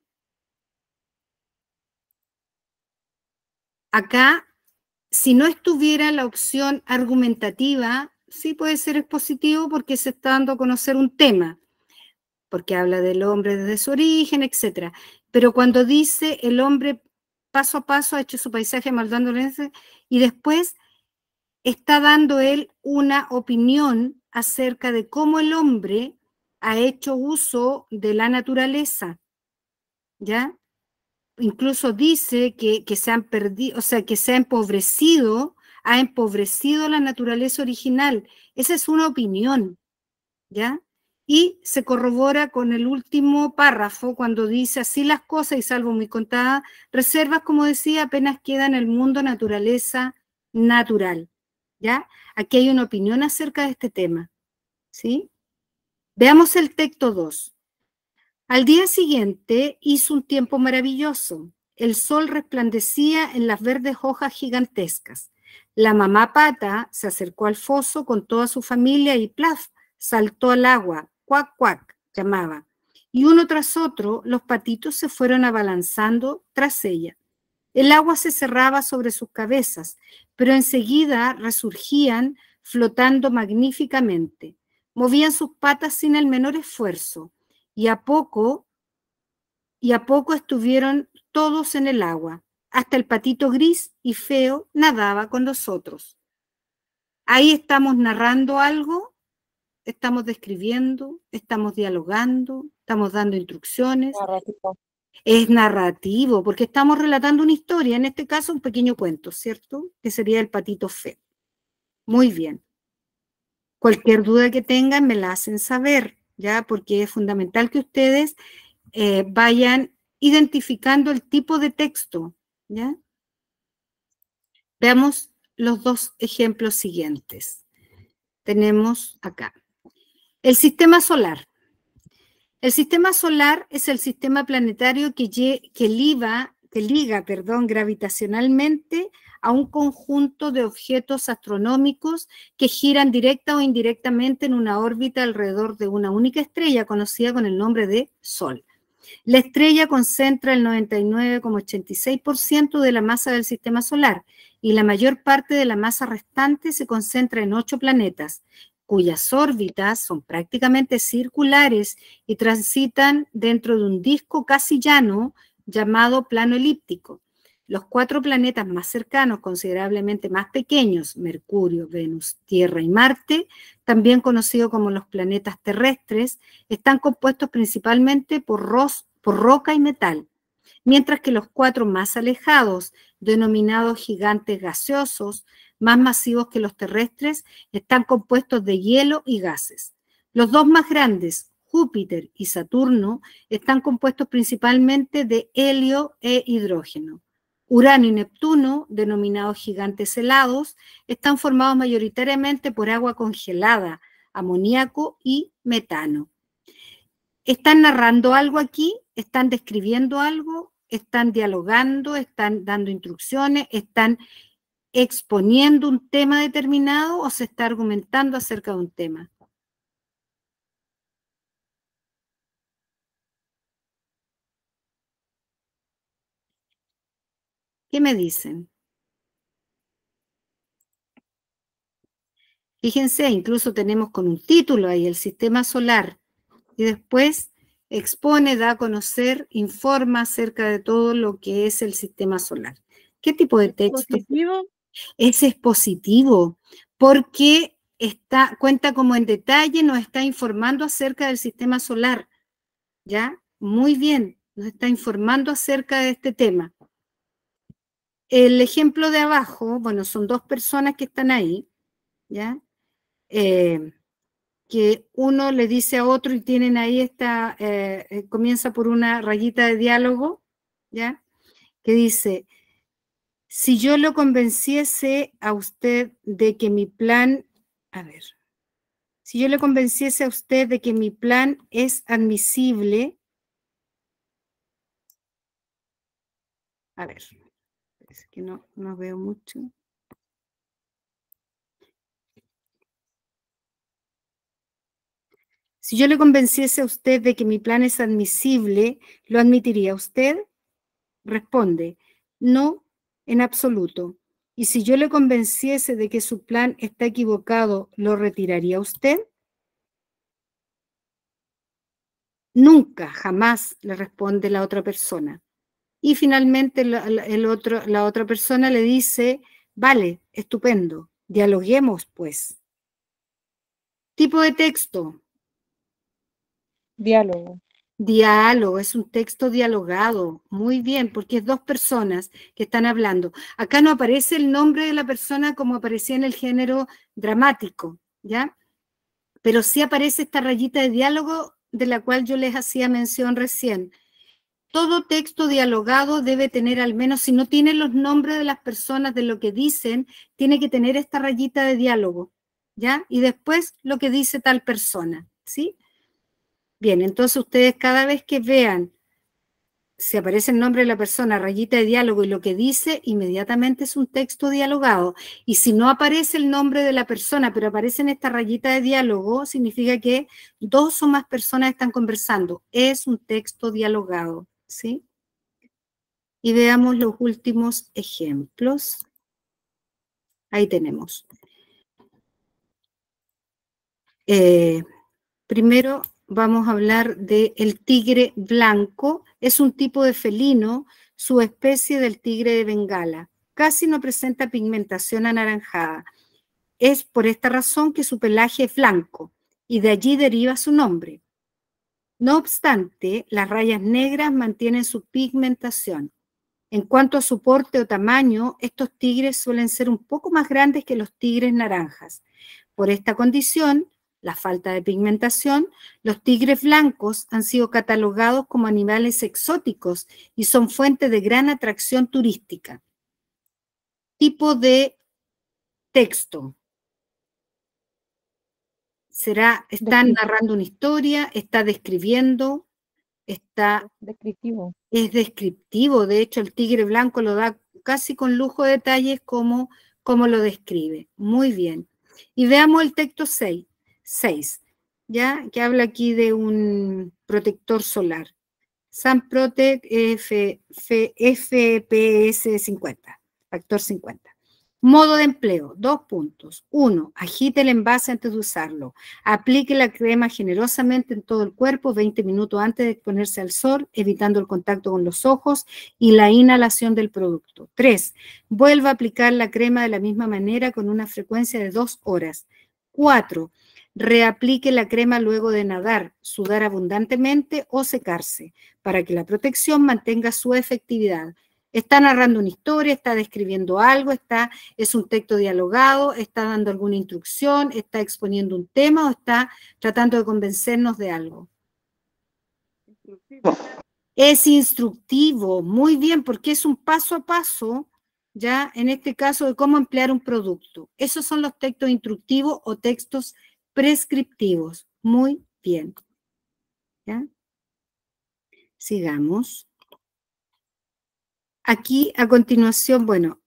Acá, si no estuviera la opción argumentativa, sí puede ser expositivo porque se está dando a conocer un tema, porque habla del hombre desde su origen, etc. Pero cuando dice el hombre paso a paso ha hecho su paisaje moldándolo, y después está dando él una opinión acerca de cómo el hombre ha hecho uso de la naturaleza, ¿ya? Incluso dice que se han perdido, o sea, que se ha empobrecido la naturaleza original. Esa es una opinión, ¿ya? Y se corrobora con el último párrafo cuando dice así las cosas y salvo muy contadas reservas, como decía, apenas queda en el mundo naturaleza natural, ¿ya? Aquí hay una opinión acerca de este tema, ¿sí? Veamos el texto 2. Al día siguiente hizo un tiempo maravilloso. El sol resplandecía en las verdes hojas gigantescas. La mamá pata se acercó al foso con toda su familia y plaf, saltó al agua. Cuac, cuac, llamaba. Y uno tras otro, los patitos se fueron abalanzando tras ella. El agua se cerraba sobre sus cabezas, pero enseguida resurgían flotando magníficamente. Movían sus patas sin el menor esfuerzo. Y a poco estuvieron todos en el agua. Hasta el patito gris y feo nadaba con los otros. Ahí estamos narrando algo, estamos describiendo, estamos dialogando, estamos dando instrucciones. Narrativo. Es narrativo, porque estamos relatando una historia, en este caso un pequeño cuento, ¿cierto? Que sería el patito feo. Muy bien. Cualquier duda que tengan me la hacen saber, ¿ya? Porque es fundamental que ustedes vayan identificando el tipo de texto, ¿ya? Veamos los dos ejemplos siguientes. Tenemos acá. El sistema solar. El sistema solar es el sistema planetario que liga, gravitacionalmente a un conjunto de objetos astronómicos que giran directa o indirectamente en una órbita alrededor de una única estrella conocida con el nombre de Sol. La estrella concentra el 99,86% de la masa del sistema solar y la mayor parte de la masa restante se concentra en 8 planetas, cuyas órbitas son prácticamente circulares y transitan dentro de un disco casi llano llamado plano elíptico. Los 4 planetas más cercanos, considerablemente más pequeños, Mercurio, Venus, Tierra y Marte, también conocidos como los planetas terrestres, están compuestos principalmente por roca y metal, mientras que los 4 más alejados, denominados gigantes gaseosos, más masivos que los terrestres, están compuestos de hielo y gases. Los 2 más grandes, Júpiter y Saturno, están compuestos principalmente de helio e hidrógeno. Urano y Neptuno, denominados gigantes helados, están formados mayoritariamente por agua congelada, amoníaco y metano. ¿Están narrando algo aquí? ¿Están describiendo algo? ¿Están dialogando? ¿Están dando instrucciones? ¿Están exponiendo un tema determinado o se está argumentando acerca de un tema? ¿Qué me dicen? Fíjense, incluso tenemos con un título ahí, el sistema solar, y después expone, da a conocer, informa acerca de todo lo que es el sistema solar. ¿Qué tipo de texto? ¿Expositivo? Ese es positivo, porque cuenta como en detalle, nos está informando acerca del sistema solar, ¿ya? Muy bien, nos está informando acerca de este tema. El ejemplo de abajo, bueno, son 2 personas que están ahí, ¿ya? Que uno le dice a otro y tienen ahí comienza por una rayita de diálogo, ¿ya? Que dice, si yo lo convenciese a usted de que mi plan, si yo le convenciese a usted de que mi plan es admisible, es que no veo mucho. Si yo le convenciese a usted de que mi plan es admisible, ¿lo admitiría usted? Responde, no, en absoluto. Y si yo le convenciese de que su plan está equivocado, ¿lo retiraría usted? Nunca, jamás, le responde la otra persona. Y finalmente la otra persona le dice, vale, estupendo, dialoguemos pues. Tipo de texto. Diálogo. Diálogo, es un texto dialogado, muy bien, porque es 2 personas que están hablando. Acá no aparece el nombre de la persona como aparecía en el género dramático, ¿ya? Pero sí aparece esta rayita de diálogo de la cual yo les hacía mención recién. Todo texto dialogado debe tener al menos, si no tiene los nombres de las personas de lo que dicen, tiene que tener esta rayita de diálogo, ¿ya? Y después lo que dice tal persona, ¿sí? Bien, entonces ustedes cada vez que vean si aparece el nombre de la persona, rayita de diálogo y lo que dice, inmediatamente es un texto dialogado. Y si no aparece el nombre de la persona, pero aparece en esta rayita de diálogo, significa que 2 o más personas están conversando. Es un texto dialogado, ¿sí? Y veamos los últimos ejemplos. Ahí tenemos. Primero vamos a hablar del tigre blanco. Es un tipo de felino, subespecie del tigre de Bengala. Casi no presenta pigmentación anaranjada. Es por esta razón que su pelaje es blanco y de allí deriva su nombre. No obstante, las rayas negras mantienen su pigmentación. En cuanto a su porte o tamaño, estos tigres suelen ser un poco más grandes que los tigres naranjas. Por esta condición, la falta de pigmentación, los tigres blancos han sido catalogados como animales exóticos y son fuente de gran atracción turística. tipo de texto. Está narrando una historia, está describiendo, descriptivo. es descriptivo. De hecho, el tigre blanco lo da casi con lujo de detalles como lo describe. Muy bien. Y veamos el texto 6, ¿ya? Que habla aquí de un protector solar. Sun Protect FPS 50, factor 50. Modo de empleo, 2 puntos. 1. Agite el envase antes de usarlo. Aplique la crema generosamente en todo el cuerpo 20 minutos antes de exponerse al sol, evitando el contacto con los ojos y la inhalación del producto. 3. Vuelva a aplicar la crema de la misma manera con una frecuencia de 2 horas. 4. Reaplique la crema luego de nadar, sudar abundantemente o secarse, para que la protección mantenga su efectividad. Está narrando una historia, está describiendo algo, es un texto dialogado, está dando alguna instrucción, está exponiendo un tema o está tratando de convencernos de algo. Instructivo. Es instructivo, muy bien, porque es un paso a paso, ya en este caso, de cómo emplear un producto. Esos son los textos instructivos o textos prescriptivos. Muy bien. ¿Ya? Sigamos. Aquí, a continuación, bueno,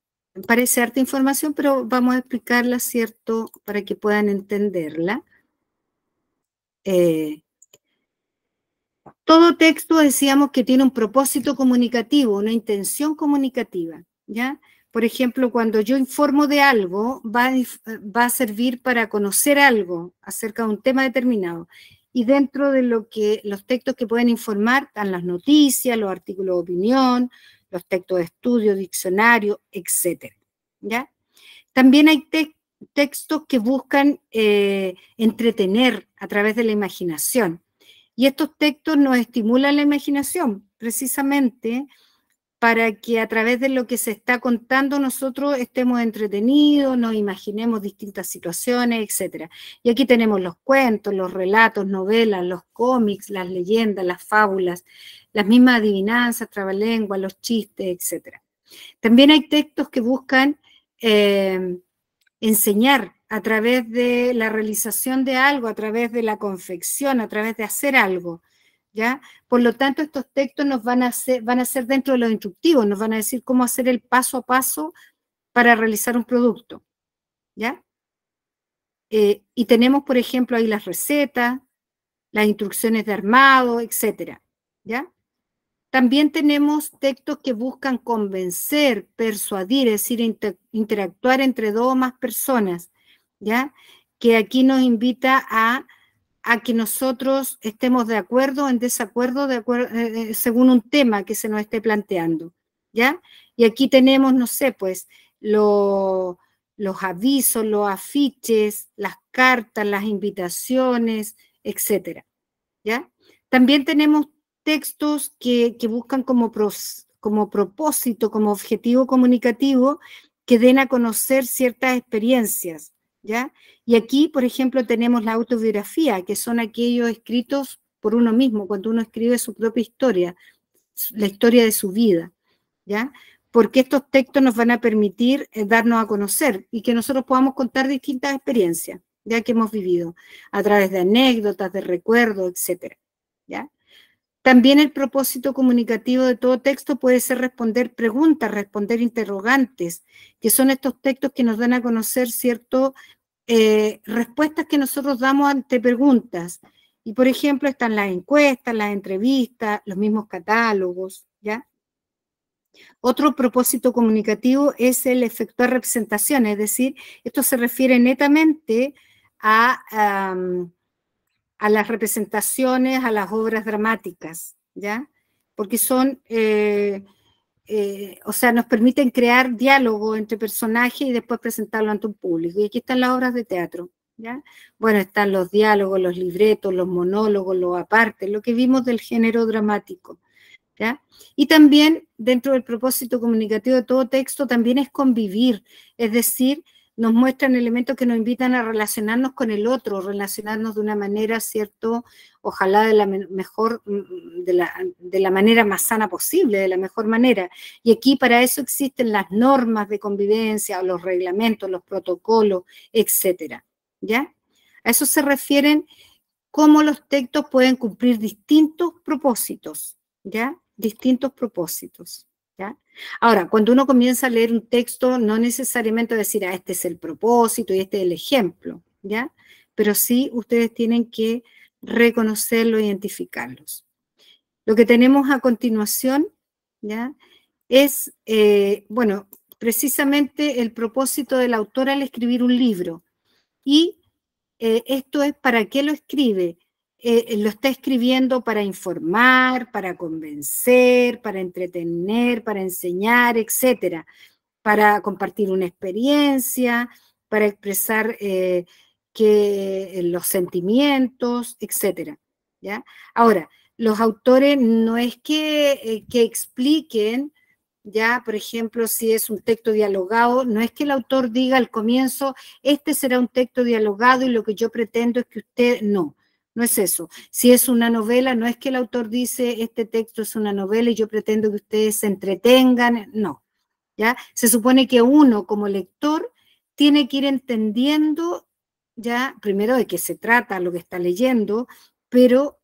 parece harta información, pero vamos a explicarla, ¿cierto?, para que puedan entenderla. Todo texto decíamos que tiene un propósito comunicativo, una intención comunicativa, ¿ya? Por ejemplo, cuando yo informo de algo, va a servir para conocer algo acerca de un tema determinado. Y dentro de los textos que pueden informar están las noticias, los artículos de opinión, los textos de estudio, diccionario, etc. ¿Ya? También hay textos que buscan entretener a través de la imaginación. Y estos textos nos estimulan la imaginación, precisamente para que a través de lo que se está contando nosotros estemos entretenidos, nos imaginemos distintas situaciones, etc. Y aquí tenemos los cuentos, los relatos, novelas, los cómics, las leyendas, las fábulas, las mismas adivinanzas, trabalenguas, los chistes, etc. También hay textos que buscan enseñar a través de la realización de algo, a través de la confección, a través de hacer algo, ¿ya? Por lo tanto, estos textos nos van a ser dentro de los instructivos, nos van a decir cómo hacer el paso a paso para realizar un producto, ¿ya? Y tenemos, por ejemplo, ahí las recetas, las instrucciones de armado, etcétera, ¿ya? También tenemos textos que buscan convencer, persuadir, es decir, interactuar entre dos o más personas, ¿ya? Que aquí nos invita a que nosotros estemos de acuerdo o en desacuerdo según un tema que se nos esté planteando, ¿ya? Y aquí tenemos, no sé, pues, los avisos, los afiches, las cartas, las invitaciones, etcétera, ¿ya? También tenemos textos que buscan como propósito, como objetivo comunicativo, que den a conocer ciertas experiencias, ¿ya? Y aquí, por ejemplo, tenemos la autobiografía, que son aquellos escritos por uno mismo, cuando uno escribe su propia historia, la historia de su vida, ¿ya? Porque estos textos nos van a permitir darnos a conocer y que nosotros podamos contar distintas experiencias, ya que hemos vivido, a través de anécdotas, de recuerdos, etcétera, ¿ya? También el propósito comunicativo de todo texto puede ser responder preguntas, responder interrogantes, que son estos textos que nos dan a conocer ciertas respuestas que nosotros damos ante preguntas. Y, por ejemplo, están las encuestas, las entrevistas, los mismos catálogos, ¿ya? Otro propósito comunicativo es el efectuar representaciones, es decir, esto se refiere netamente a las representaciones, a las obras dramáticas, ¿ya? Porque son, o sea, nos permiten crear diálogo entre personajes y después presentarlo ante un público. Y aquí están las obras de teatro, ¿ya? Bueno, están los diálogos, los libretos, los monólogos, los apartes, lo que vimos del género dramático, ¿ya? Y también, dentro del propósito comunicativo de todo texto, también es convivir, es decir, nos muestran elementos que nos invitan a relacionarnos con el otro, relacionarnos de una manera, ¿cierto? Ojalá de la mejor, de la manera más sana posible, de la mejor manera. Y aquí para eso existen las normas de convivencia, o los reglamentos, los protocolos, etcétera, ¿ya? A eso se refieren cómo los textos pueden cumplir distintos propósitos, ¿ya? Distintos propósitos, ¿ya? Ahora, cuando uno comienza a leer un texto, no necesariamente decir, este es el propósito y este es el ejemplo, ¿ya? Pero sí ustedes tienen que reconocerlo, identificarlos. Lo que tenemos a continuación, ¿ya? Es, bueno, precisamente el propósito del autor al escribir un libro. Y esto es para qué lo escribe. Lo está escribiendo para informar, para convencer, para entretener, para enseñar, etcétera, para compartir una experiencia, para expresar los sentimientos, etcétera, ¿ya? Ahora, los autores no es que expliquen, ya, por ejemplo, si es un texto dialogado, no es que el autor diga al comienzo, este será un texto dialogado y lo que yo pretendo es que usted, no es eso. Si es una novela, no es que el autor dice, este texto es una novela y yo pretendo que ustedes se entretengan, no, ¿ya? Se supone que uno como lector tiene que ir entendiendo, ya, primero de qué se trata lo que está leyendo, pero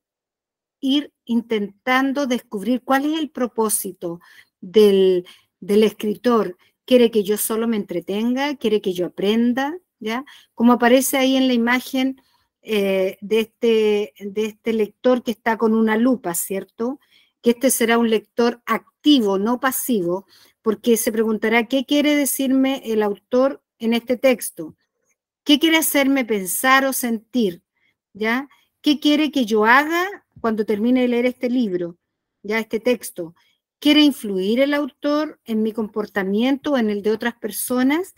ir intentando descubrir cuál es el propósito del escritor. ¿Quiere que yo solo me entretenga? ¿Quiere que yo aprenda? ¿Ya? Como aparece ahí en la imagen de este lector que está con una lupa, ¿cierto? Que este será un lector activo, no pasivo, porque se preguntará, ¿qué quiere decirme el autor en este texto? ¿Qué quiere hacerme pensar o sentir? ¿Ya? ¿Qué quiere que yo haga cuando termine de leer este libro, ya este texto? ¿Quiere influir el autor en mi comportamiento o en el de otras personas?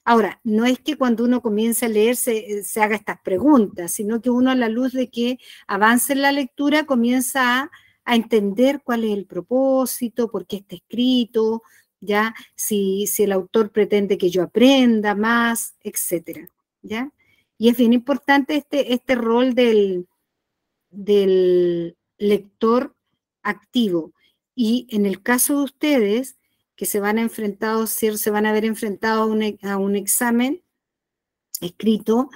Ahora, no es que cuando uno comienza a leer se haga estas preguntas, sino que uno a la luz de que avance en la lectura comienza a entender cuál es el propósito, por qué está escrito, ya si el autor pretende que yo aprenda más, etcétera, ¿ya? Y es bien importante este rol del lector activo. Y en el caso de ustedes, que se van a ver enfrentados a un examen escrito,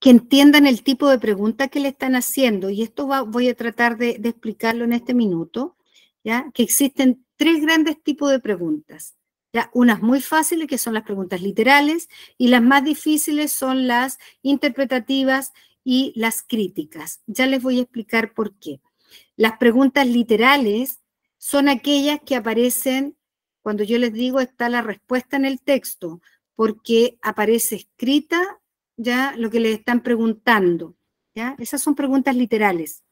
que entiendan el tipo de pregunta que le están haciendo. Y esto voy a tratar de explicarlo en este minuto, ¿ya? Que existen 3 grandes tipos de preguntas. ¿Ya? Unas muy fáciles, que son las preguntas literales, y las más difíciles son las interpretativas y las críticas. Ya les voy a explicar por qué. Las preguntas literales son aquellas que aparecen cuando yo les digo está la respuesta en el texto, porque aparece escrita ya lo que les están preguntando, ¿ya? Esas son preguntas literales.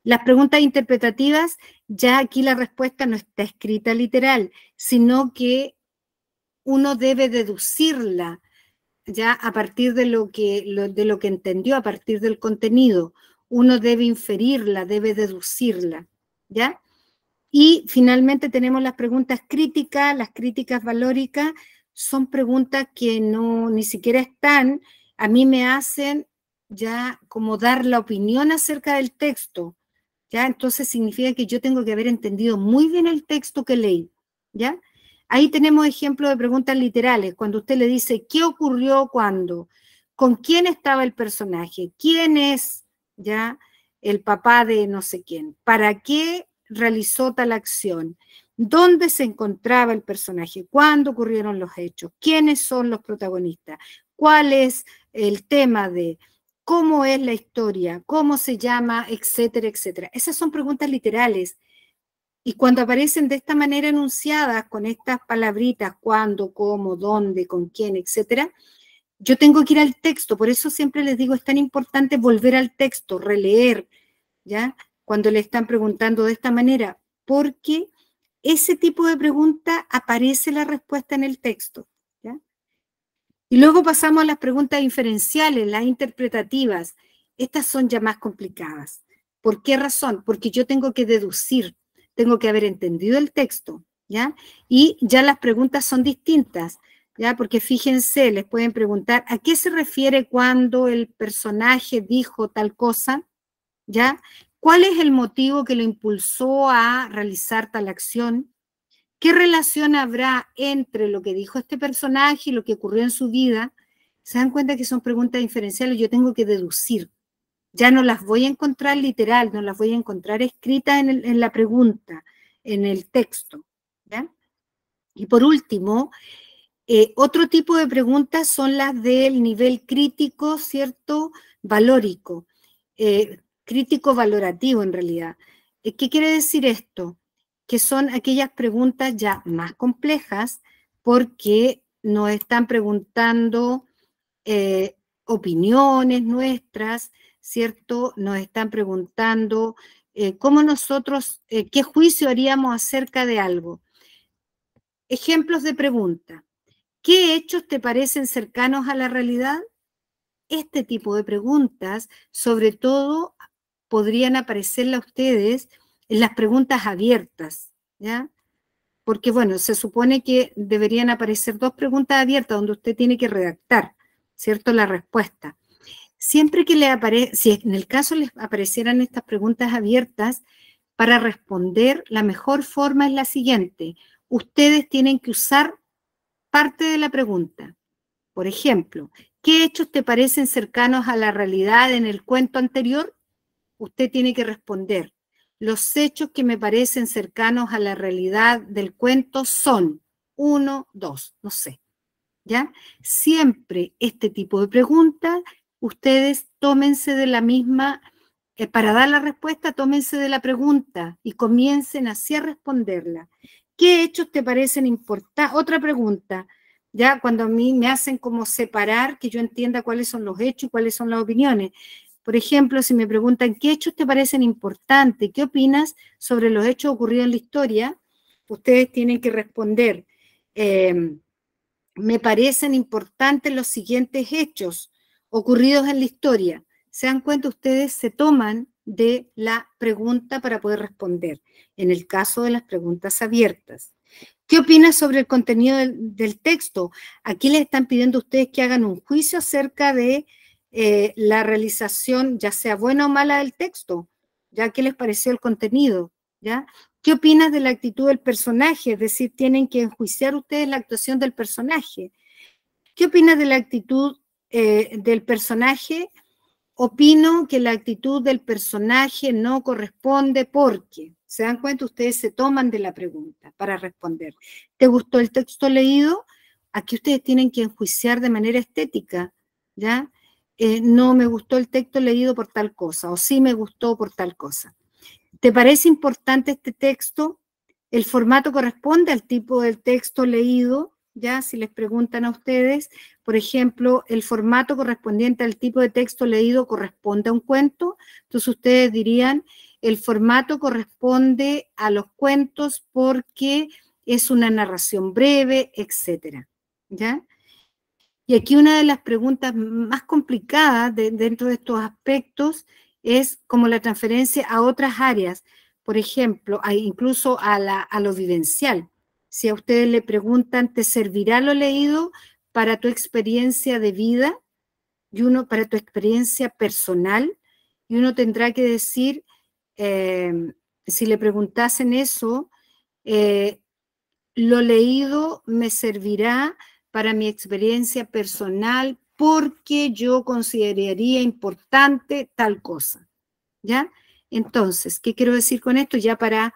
Las preguntas interpretativas, ya aquí la respuesta no está escrita literal, sino que uno debe deducirla ya a partir de lo que entendió, a partir del contenido. Uno debe inferirla, debe deducirla, ¿ya? Y finalmente tenemos las preguntas críticas, las críticas valóricas, son preguntas que ni siquiera están, a mí me hacen ya como dar la opinión acerca del texto, ¿ya? Entonces significa que yo tengo que haber entendido muy bien el texto que leí, ¿ya? Ahí tenemos ejemplos de preguntas literales, cuando usted le dice, ¿qué ocurrió cuando? ¿Con quién estaba el personaje? ¿Quién es, ya, el papá de no sé quién? ¿Para qué realizó tal acción? ¿Dónde se encontraba el personaje? ¿Cuándo ocurrieron los hechos? ¿Quiénes son los protagonistas? ¿Cuál es el tema de cómo es la historia? ¿Cómo se llama? Etcétera, etcétera. Esas son preguntas literales. Y cuando aparecen de esta manera enunciadas, con estas palabritas, cuándo, cómo, dónde, con quién, etcétera, yo tengo que ir al texto. Por eso siempre les digo, es tan importante volver al texto, releer, ¿ya? Cuando le están preguntando de esta manera, porque ese tipo de pregunta aparece la respuesta en el texto, ¿ya? Y luego pasamos a las preguntas inferenciales, las interpretativas. Estas son ya más complicadas. ¿Por qué razón? Porque yo tengo que deducir, tengo que haber entendido el texto, ¿ya? Y ya las preguntas son distintas. ¿ya? Porque fíjense, les pueden preguntar, ¿a qué se refiere cuando el personaje dijo tal cosa? ¿Ya? ¿Cuál es el motivo que lo impulsó a realizar tal acción? ¿Qué relación habrá entre lo que dijo este personaje y lo que ocurrió en su vida? ¿Se dan cuenta que son preguntas diferenciales? Yo tengo que deducir. Ya no las voy a encontrar literal, no las voy a encontrar escritas en la pregunta, en el texto. ¿Ya? Y por último, otro tipo de preguntas son las del nivel crítico, ¿cierto? Valórico. Crítico valorativo en realidad. ¿Qué quiere decir esto? Que son aquellas preguntas ya más complejas porque nos están preguntando opiniones nuestras, ¿cierto? Nos están preguntando cómo nosotros, qué juicio haríamos acerca de algo. Ejemplos de pregunta. ¿Qué hechos te parecen cercanos a la realidad? Este tipo de preguntas, sobre todo, podrían aparecerle a ustedes en las preguntas abiertas, ¿ya? Porque, bueno, se supone que deberían aparecer 2 preguntas abiertas donde usted tiene que redactar, ¿cierto?, la respuesta. Siempre que le aparezca, si en el caso les aparecieran estas preguntas abiertas, para responder, la mejor forma es la siguiente. Ustedes tienen que usar parte de la pregunta. Por ejemplo, ¿qué hechos te parecen cercanos a la realidad en el cuento anterior? Usted tiene que responder. Los hechos que me parecen cercanos a la realidad del cuento son 1, 2, no sé. ¿Ya? Siempre este tipo de preguntas, ustedes tómense de la misma, para dar la respuesta, tómense de la pregunta y comiencen así a responderla. ¿Qué hechos te parecen importantes? Otra pregunta, ya cuando a mí me hacen como separar, que yo entienda cuáles son los hechos y cuáles son las opiniones. Por ejemplo, si me preguntan, ¿qué hechos te parecen importantes? ¿Qué opinas sobre los hechos ocurridos en la historia? Ustedes tienen que responder, me parecen importantes los siguientes hechos ocurridos en la historia. ¿Se dan cuenta? Ustedes se toman de la pregunta para poder responder, en el caso de las preguntas abiertas. ¿Qué opinas sobre el contenido del texto? Aquí les están pidiendo a ustedes que hagan un juicio acerca de la realización, ya sea buena o mala del texto, ya qué les pareció el contenido, ¿ya? ¿Qué opinas de la actitud del personaje? Es decir, tienen que enjuiciar ustedes la actuación del personaje. ¿Qué opinas de la actitud del personaje? Opino que la actitud del personaje no corresponde porque, ¿se dan cuenta? Ustedes se toman de la pregunta para responder. ¿Te gustó el texto leído? Aquí ustedes tienen que enjuiciar de manera estética, ¿ya? No me gustó el texto leído por tal cosa, o sí me gustó por tal cosa. ¿Te parece importante este texto? ¿El formato corresponde al tipo del texto leído? Ya, si les preguntan a ustedes, por ejemplo, el formato correspondiente al tipo de texto leído corresponde a un cuento, entonces ustedes dirían, el formato corresponde a los cuentos porque es una narración breve, etcétera, ¿ya? Y aquí una de las preguntas más complicadas dentro de estos aspectos es como la transferencia a otras áreas, por ejemplo, incluso a lo vivencial. Si a ustedes le preguntan, ¿te servirá lo leído para tu experiencia de vida? Y uno para tu experiencia personal, y uno tendrá que decir, si le preguntasen eso, lo leído me servirá para mi experiencia personal porque yo consideraría importante tal cosa, ¿ya? Entonces, ¿qué quiero decir con esto? Ya para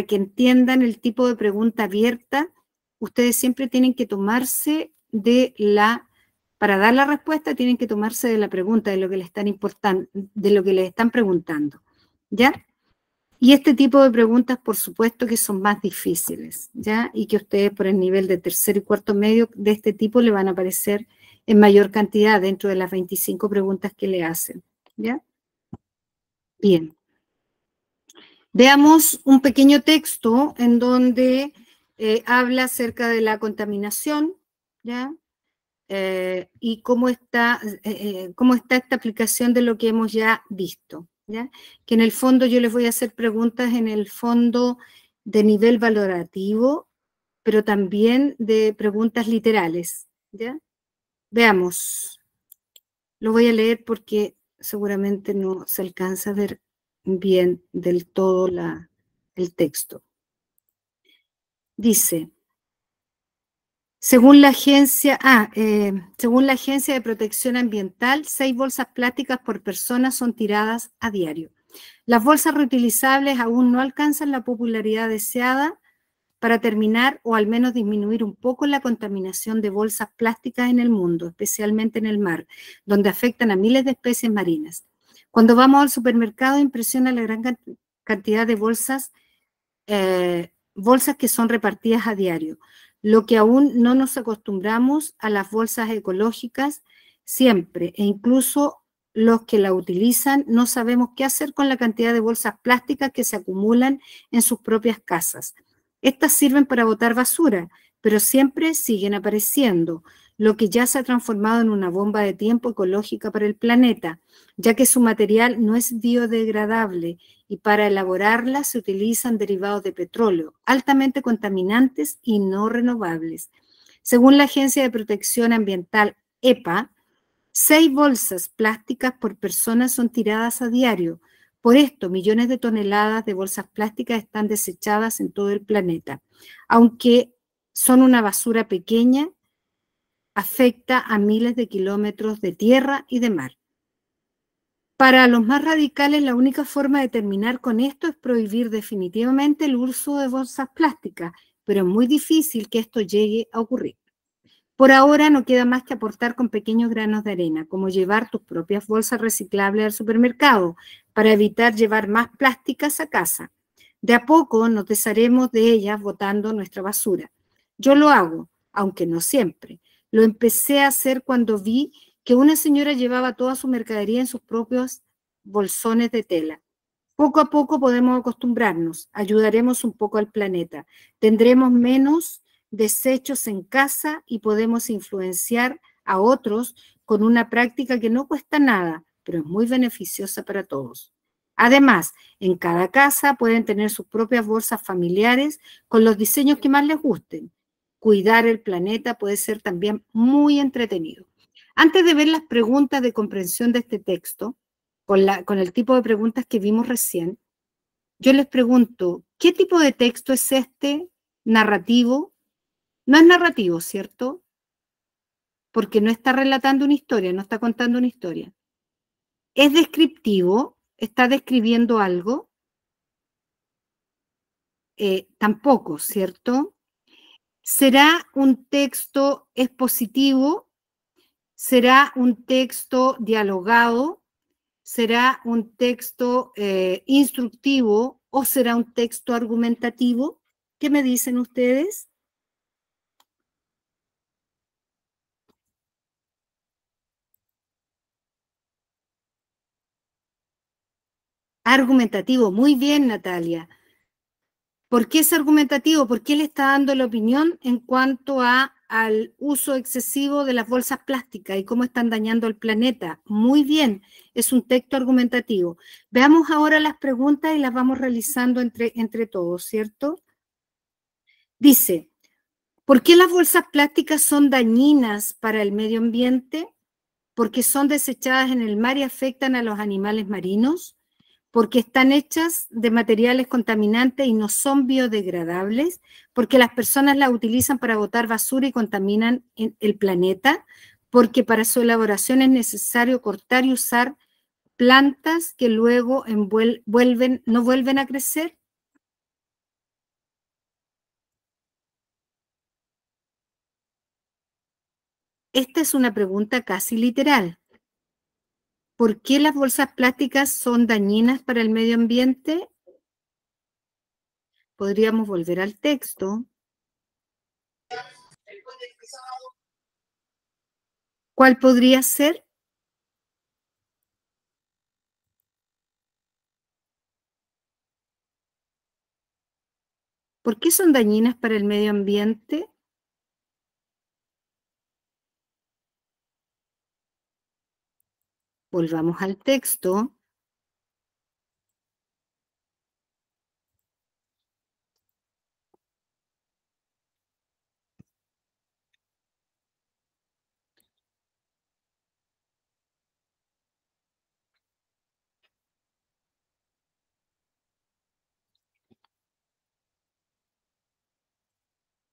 que entiendan el tipo de pregunta abierta, ustedes siempre tienen que tomarse para dar la respuesta, tienen que tomarse de la pregunta, de lo que les están preguntando, ¿ya? Y este tipo de preguntas, por supuesto, que son más difíciles, ¿ya? Y que ustedes por el nivel de tercero y cuarto medio de este tipo le van a aparecer en mayor cantidad dentro de las 25 preguntas que le hacen, ¿ya? Bien. Veamos un pequeño texto en donde habla acerca de la contaminación, ¿ya? Y cómo está esta aplicación de lo que hemos ya visto, ¿ya? Que en el fondo yo les voy a hacer preguntas en el fondo de nivel valorativo, pero también de preguntas literales, ¿ya? Veamos. Lo voy a leer porque seguramente no se alcanza a ver bien del todo el texto. Dice, según la Agencia de Protección Ambiental, 6 bolsas plásticas por persona son tiradas a diario. Las bolsas reutilizables aún no alcanzan la popularidad deseada para terminar o al menos disminuir un poco la contaminación de bolsas plásticas en el mundo, especialmente en el mar, donde afectan a miles de especies marinas. Cuando vamos al supermercado impresiona la gran cantidad de bolsas que son repartidas a diario, lo que aún no nos acostumbramos a las bolsas ecológicas siempre, e incluso los que la utilizan no sabemos qué hacer con la cantidad de bolsas plásticas que se acumulan en sus propias casas. Estas sirven para botar basura, pero siempre siguen apareciendo, lo que ya se ha transformado en una bomba de tiempo ecológica para el planeta, ya que su material no es biodegradable y para elaborarla se utilizan derivados de petróleo, altamente contaminantes y no renovables. Según la Agencia de Protección Ambiental, EPA, 6 bolsas plásticas por persona son tiradas a diario. Por esto, millones de toneladas de bolsas plásticas están desechadas en todo el planeta. Aunque son una basura pequeña, afecta a miles de kilómetros de tierra y de mar. Para los más radicales, la única forma de terminar con esto es prohibir definitivamente el uso de bolsas plásticas, pero es muy difícil que esto llegue a ocurrir. Por ahora no queda más que aportar con pequeños granos de arena, como llevar tus propias bolsas reciclables al supermercado, para evitar llevar más plásticas a casa. De a poco nos desharemos de ellas botando nuestra basura. Yo lo hago, aunque no siempre. Lo empecé a hacer cuando vi que una señora llevaba toda su mercadería en sus propios bolsones de tela. Poco a poco podemos acostumbrarnos, ayudaremos un poco al planeta, tendremos menos desechos en casa y podemos influenciar a otros con una práctica que no cuesta nada, pero es muy beneficiosa para todos. Además, en cada casa pueden tener sus propias bolsas familiares con los diseños que más les gusten. Cuidar el planeta puede ser también muy entretenido. Antes de ver las preguntas de comprensión de este texto, con el tipo de preguntas que vimos recién, yo les pregunto, ¿qué tipo de texto es este? ¿Narrativo? No es narrativo, ¿cierto? Porque no está relatando una historia, no está contando una historia. ¿Es descriptivo? ¿Está describiendo algo? Tampoco, ¿cierto? ¿Será un texto expositivo? ¿Será un texto dialogado? ¿Será un texto instructivo o será un texto argumentativo? ¿Qué me dicen ustedes? Argumentativo, muy bien, Natalia. ¿Por qué es argumentativo? Porque él está dando la opinión en cuanto al uso excesivo de las bolsas plásticas y cómo están dañando al planeta. Muy bien, es un texto argumentativo. Veamos ahora las preguntas y las vamos realizando entre todos, ¿cierto? Dice, ¿por qué las bolsas plásticas son dañinas para el medio ambiente? Porque son desechadas en el mar y afectan a los animales marinos. Porque están hechas de materiales contaminantes y no son biodegradables, porque las personas las utilizan para botar basura y contaminan el planeta, porque para su elaboración es necesario cortar y usar plantas que luego no vuelven a crecer. Esta es una pregunta casi literal. ¿Por qué las bolsas plásticas son dañinas para el medio ambiente? Podríamos volver al texto. ¿Cuál podría ser? ¿Por qué son dañinas para el medio ambiente? Volvamos al texto.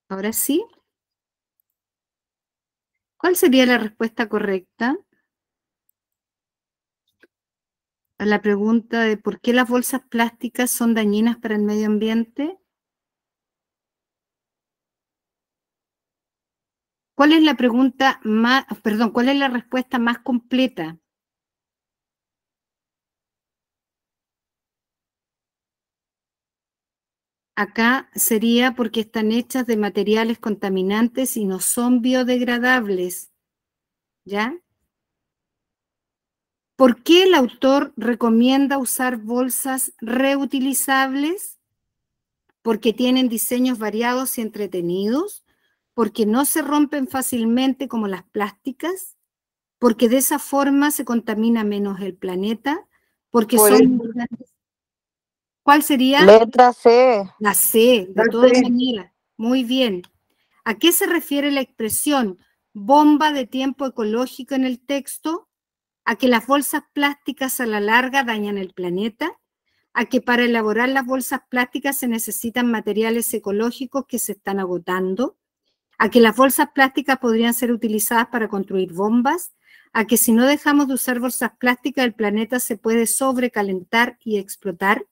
Ahora sí. ¿Cuál sería la respuesta correcta a la pregunta de por qué las bolsas plásticas son dañinas para el medio ambiente? ¿Cuál es la pregunta más, perdón, cuál es la respuesta más completa? Acá sería porque están hechas de materiales contaminantes y no son biodegradables, ¿ya? ¿Por qué el autor recomienda usar bolsas reutilizables? Porque tienen diseños variados y entretenidos, porque no se rompen fácilmente como las plásticas, porque de esa forma se contamina menos el planeta, porque Por son... ¿Cuál sería? letra C. La C, de La todas C. maneras. Muy bien. ¿A qué se refiere la expresión bomba de tiempo ecológico en el texto? ¿A que las bolsas plásticas a la larga dañan el planeta? ¿A que para elaborar las bolsas plásticas se necesitan materiales ecológicos que se están agotando? ¿A que las bolsas plásticas podrían ser utilizadas para construir bombas? ¿A que si no dejamos de usar bolsas plásticas el planeta se puede sobrecalentar y explotar?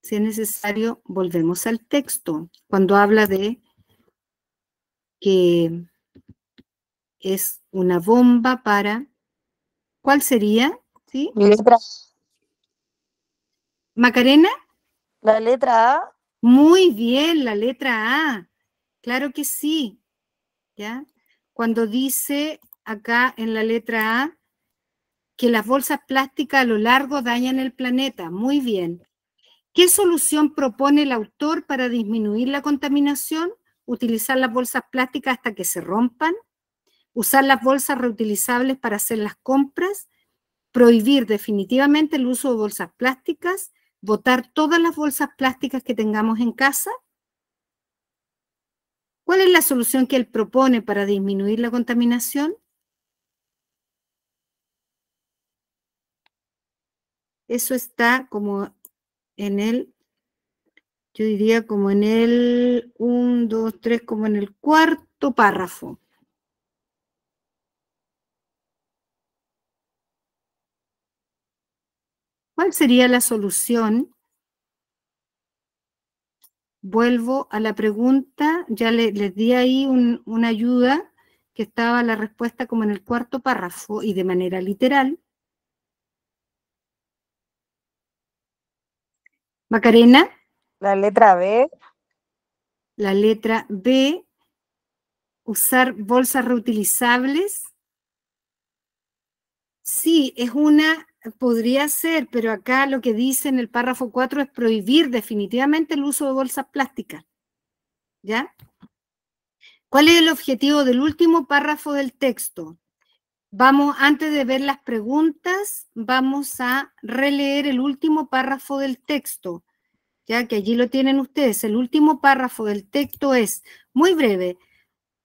Si es necesario, volvemos al texto. Cuando habla de que es una bomba para... ¿Cuál sería? ¿Sí? Letra. ¿Macarena? La letra A. Muy bien, la letra A. Claro que sí. ¿Ya? Cuando dice acá en la letra A que las bolsas plásticas a lo largo dañan el planeta. Muy bien. ¿Qué solución propone el autor para disminuir la contaminación? Utilizar las bolsas plásticas hasta que se rompan. Usar las bolsas reutilizables para hacer las compras. Prohibir definitivamente el uso de bolsas plásticas. Botar todas las bolsas plásticas que tengamos en casa. ¿Cuál es la solución que él propone para disminuir la contaminación? Eso está como en el, yo diría como en el 1, 2, 3, como en el cuarto párrafo. ¿Cuál sería la solución? Vuelvo a la pregunta, ya les di ahí una ayuda, que estaba la respuesta como en el cuarto párrafo y de manera literal. Macarena, La letra B. la letra B, usar bolsas reutilizables. Sí, podría ser, pero acá lo que dice en el párrafo 4 es prohibir definitivamente el uso de bolsas plásticas. ¿Ya? ¿Cuál es el objetivo del último párrafo del texto? Vamos, antes de ver las preguntas, vamos a releer el último párrafo del texto, ya que allí lo tienen ustedes. El último párrafo del texto es muy breve.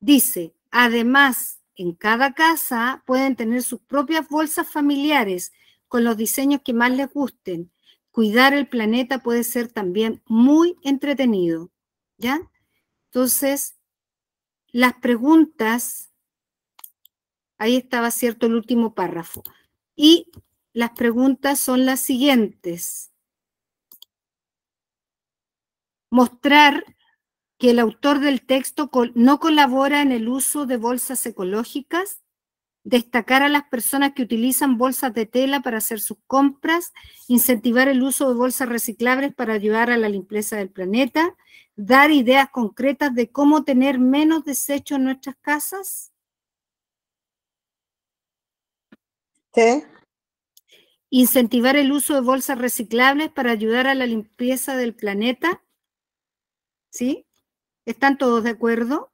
Dice, además, en cada casa pueden tener sus propias bolsas familiares con los diseños que más les gusten. Cuidar el planeta puede ser también muy entretenido, ¿ya? Entonces, las preguntas, ahí estaba cierto el último párrafo. Y las preguntas son las siguientes. Mostrar que el autor del texto no colabora en el uso de bolsas ecológicas. Destacar a las personas que utilizan bolsas de tela para hacer sus compras, incentivar el uso de bolsas reciclables para ayudar a la limpieza del planeta, dar ideas concretas de cómo tener menos desechos en nuestras casas. Sí. Incentivar el uso de bolsas reciclables para ayudar a la limpieza del planeta. ¿Sí? ¿Están todos de acuerdo?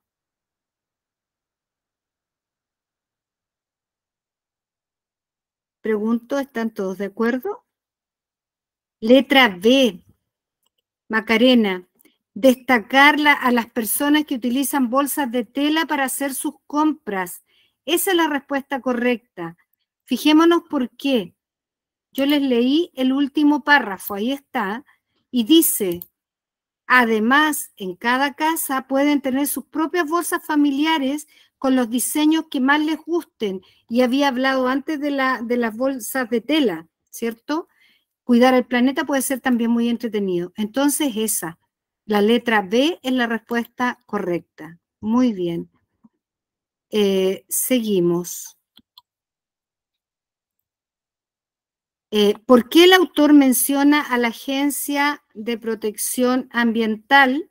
Pregunto, ¿están todos de acuerdo? Letra B. Macarena, destacar a las personas que utilizan bolsas de tela para hacer sus compras. Esa es la respuesta correcta. Fijémonos por qué. Yo les leí el último párrafo, ahí está, y dice, Además, en cada casa pueden tener sus propias bolsas familiares con los diseños que más les gusten. Y había hablado antes de las bolsas de tela, ¿cierto? Cuidar el planeta puede ser también muy entretenido. Entonces esa, la letra B es la respuesta correcta. Muy bien. Seguimos. ¿Por qué el autor menciona a la Agencia de Protección Ambiental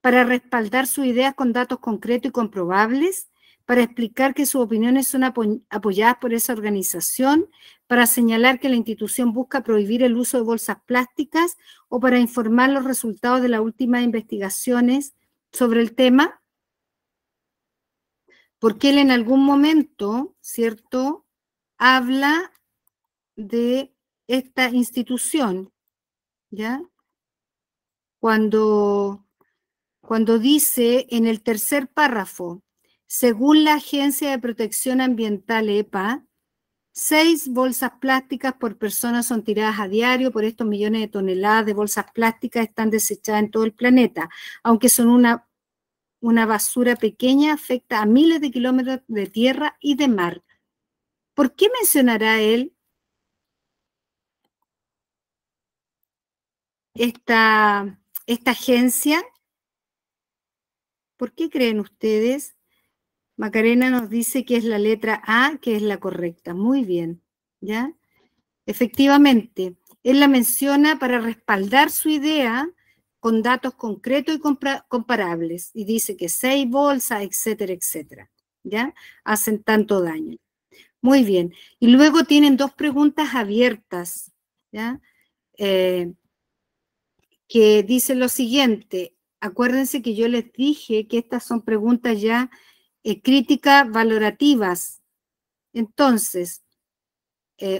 para respaldar sus ideas con datos concretos y comprobables, para explicar que sus opiniones son apoyadas por esa organización, para señalar que la institución busca prohibir el uso de bolsas plásticas o para informar los resultados de las últimas investigaciones sobre el tema? Porque él en algún momento, ¿cierto?, habla de esta institución, ¿ya? Cuando dice en el tercer párrafo, según la Agencia de Protección Ambiental EPA, 6 bolsas plásticas por persona son tiradas a diario, por estos millones de toneladas de bolsas plásticas están desechadas en todo el planeta, aunque son una basura pequeña, afecta a miles de kilómetros de tierra y de mar. ¿Por qué mencionará él esta agencia? ¿Por qué creen ustedes? Macarena nos dice que es la letra A, que es la correcta. Muy bien, ¿ya? Efectivamente, él la menciona para respaldar su idea con datos concretos y comparables. Y dice que 6 bolsas, etcétera, etcétera, ¿ya? Hacen tanto daño. Muy bien. Y luego tienen 2 preguntas abiertas, ¿ya? Que dicen lo siguiente. Acuérdense que yo les dije que estas son preguntas ya críticas valorativas. Entonces,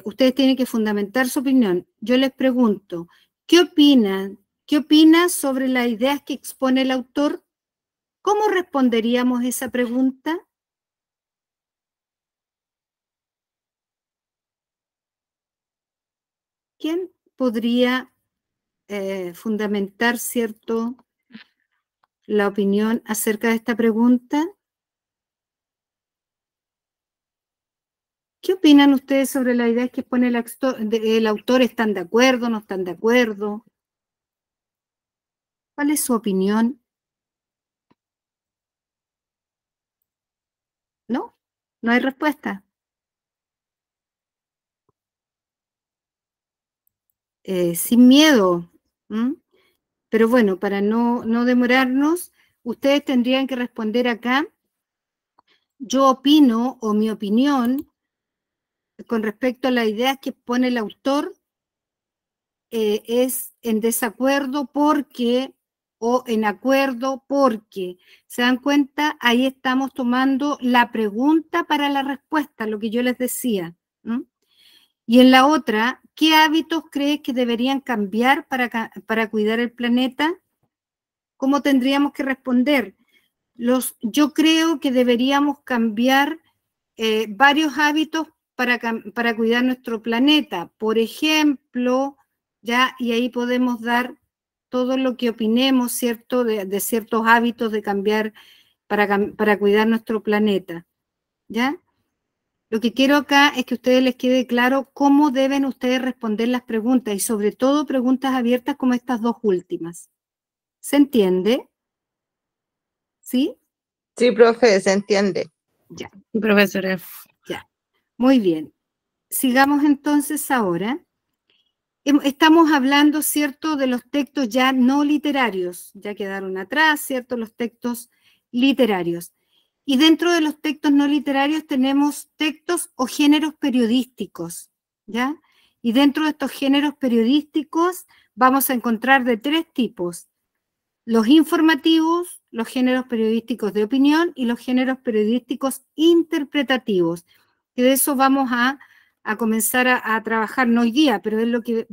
ustedes tienen que fundamentar su opinión. Yo les pregunto, ¿qué opinan? ¿Qué opinan sobre las ideas que expone el autor? ¿Cómo responderíamos esa pregunta? ¿Quién podría fundamentar, cierto, la opinión acerca de esta pregunta? ¿Qué opinan ustedes sobre las ideas que expone el autor? ¿Están de acuerdo? ¿No están de acuerdo? ¿Cuál es su opinión? ¿No? ¿No hay respuesta? Sin miedo. ¿Mm? Pero bueno, para no demorarnos, ustedes tendrían que responder acá. Yo opino, o mi opinión, con respecto a las ideas que expone el autor, es en desacuerdo porque, o en acuerdo porque. ¿Se dan cuenta? Ahí estamos tomando la pregunta para la respuesta, lo que yo les decía. ¿Mm? Y en la otra, ¿qué hábitos crees que deberían cambiar para cuidar el planeta? ¿Cómo tendríamos que responder? Yo creo que deberíamos cambiar varios hábitos para cuidar nuestro planeta. Por ejemplo, ya, y ahí podemos dar todo lo que opinemos, ¿cierto?, de ciertos hábitos de cambiar para cuidar nuestro planeta, ¿ya? Lo que quiero acá es que a ustedes les quede claro cómo deben ustedes responder las preguntas y sobre todo preguntas abiertas como estas 2 últimas. ¿Se entiende? ¿Sí? Sí, profe, se entiende. Ya. Sí, profesora. Ya. Muy bien. Sigamos entonces ahora. Estamos hablando, ¿cierto?, de los textos ya no literarios. Ya quedaron atrás, ¿cierto?, los textos literarios. Y dentro de los textos no literarios tenemos textos o géneros periodísticos, ¿ya? Y dentro de estos géneros periodísticos vamos a encontrar de 3 tipos. Los informativos, los géneros periodísticos de opinión y los géneros periodísticos interpretativos. Y de eso vamos a comenzar a trabajar, no hoy día, pero es lo que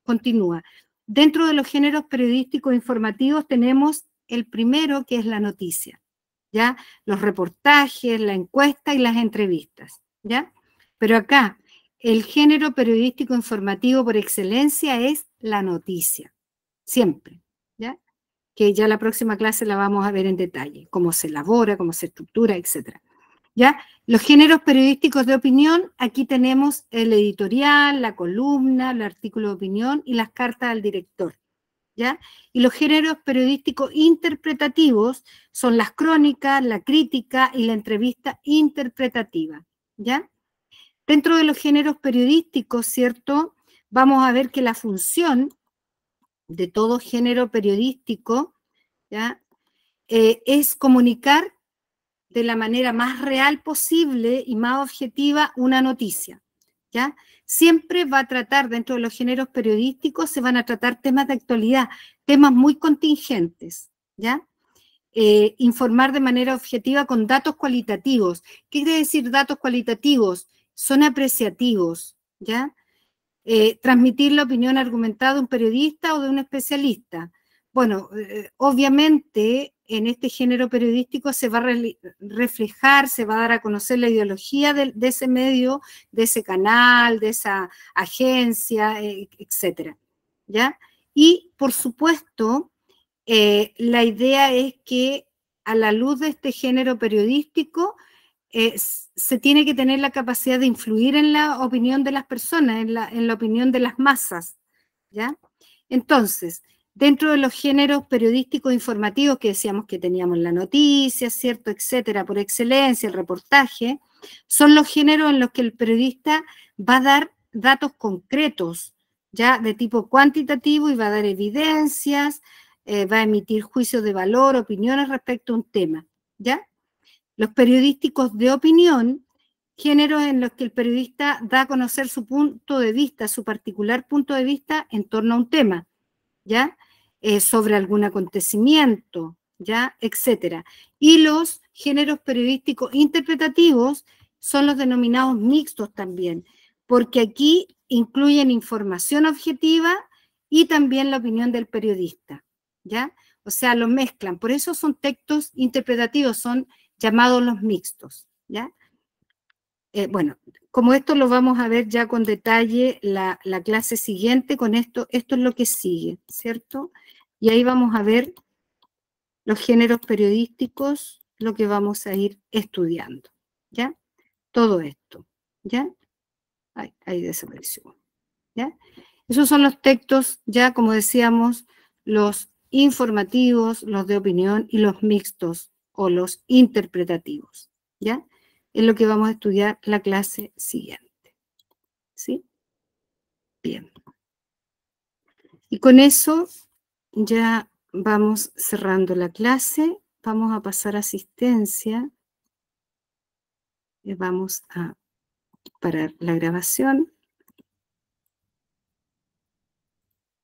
continúa. Dentro de los géneros periodísticos informativos tenemos el primero, que es la noticia, ¿ya? Los reportajes, la encuesta y las entrevistas, ¿ya? Pero acá, el género periodístico informativo por excelencia es la noticia, siempre, ¿ya? que ya la próxima clase la vamos a ver en detalle, cómo se elabora, cómo se estructura, etc. ¿Ya? Los géneros periodísticos de opinión, aquí tenemos el editorial, la columna, el artículo de opinión y las cartas al director. ¿Ya? Y los géneros periodísticos interpretativos son las crónicas, la crítica y la entrevista interpretativa. ¿Ya? Dentro de los géneros periodísticos, ¿cierto? Vamos a ver que la función de todo género periodístico, ¿ya? Es comunicar de la manera más real posible y más objetiva una noticia, ¿ya? Siempre va a tratar, dentro de los géneros periodísticos, se van a tratar temas de actualidad, temas muy contingentes, ¿ya? Informar de manera objetiva con datos cualitativos. ¿Qué quiere decir datos cualitativos? Son apreciativos, ¿ya? Transmitir la opinión argumentada de un periodista o de un especialista. Bueno, obviamente en este género periodístico se va a reflejar, se va a dar a conocer la ideología de ese medio, de ese canal, de esa agencia, etcétera, ¿ya? Y, por supuesto, la idea es que a la luz de este género periodístico se tiene que tener la capacidad de influir en la opinión de las personas, en la opinión de las masas, ¿ya? Entonces, dentro de los géneros periodísticos informativos que decíamos que teníamos la noticia, ¿cierto?, etcétera, por excelencia, el reportaje, son los géneros en los que el periodista va a dar datos concretos, ¿ya?, de tipo cuantitativo y va a dar evidencias, va a emitir juicios de valor, opiniones respecto a un tema, ¿ya? Los periodísticos de opinión, géneros en los que el periodista da a conocer su punto de vista, su particular punto de vista en torno a un tema, ¿ya? Sobre algún acontecimiento, ¿ya? Etcétera. Y los géneros periodísticos interpretativos son los denominados mixtos también, porque aquí incluyen información objetiva y también la opinión del periodista, ¿ya? O sea, lo mezclan. Por eso son textos interpretativos, son llamados los mixtos, ¿ya? Bueno, como esto lo vamos a ver ya con detalle la clase siguiente, con esto es lo que sigue, ¿cierto? Y ahí vamos a ver los géneros periodísticos, lo que vamos a ir estudiando, ¿ya? Todo esto, ¿ya? Ahí desapareció, ¿ya? Esos son los textos, ya como decíamos, los informativos, los de opinión y los mixtos o los interpretativos, ¿ya? Es lo que vamos a estudiar la clase siguiente, ¿sí? Bien. Y con eso ya vamos cerrando la clase, vamos a pasar a asistencia, y vamos a parar la grabación.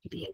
Bien.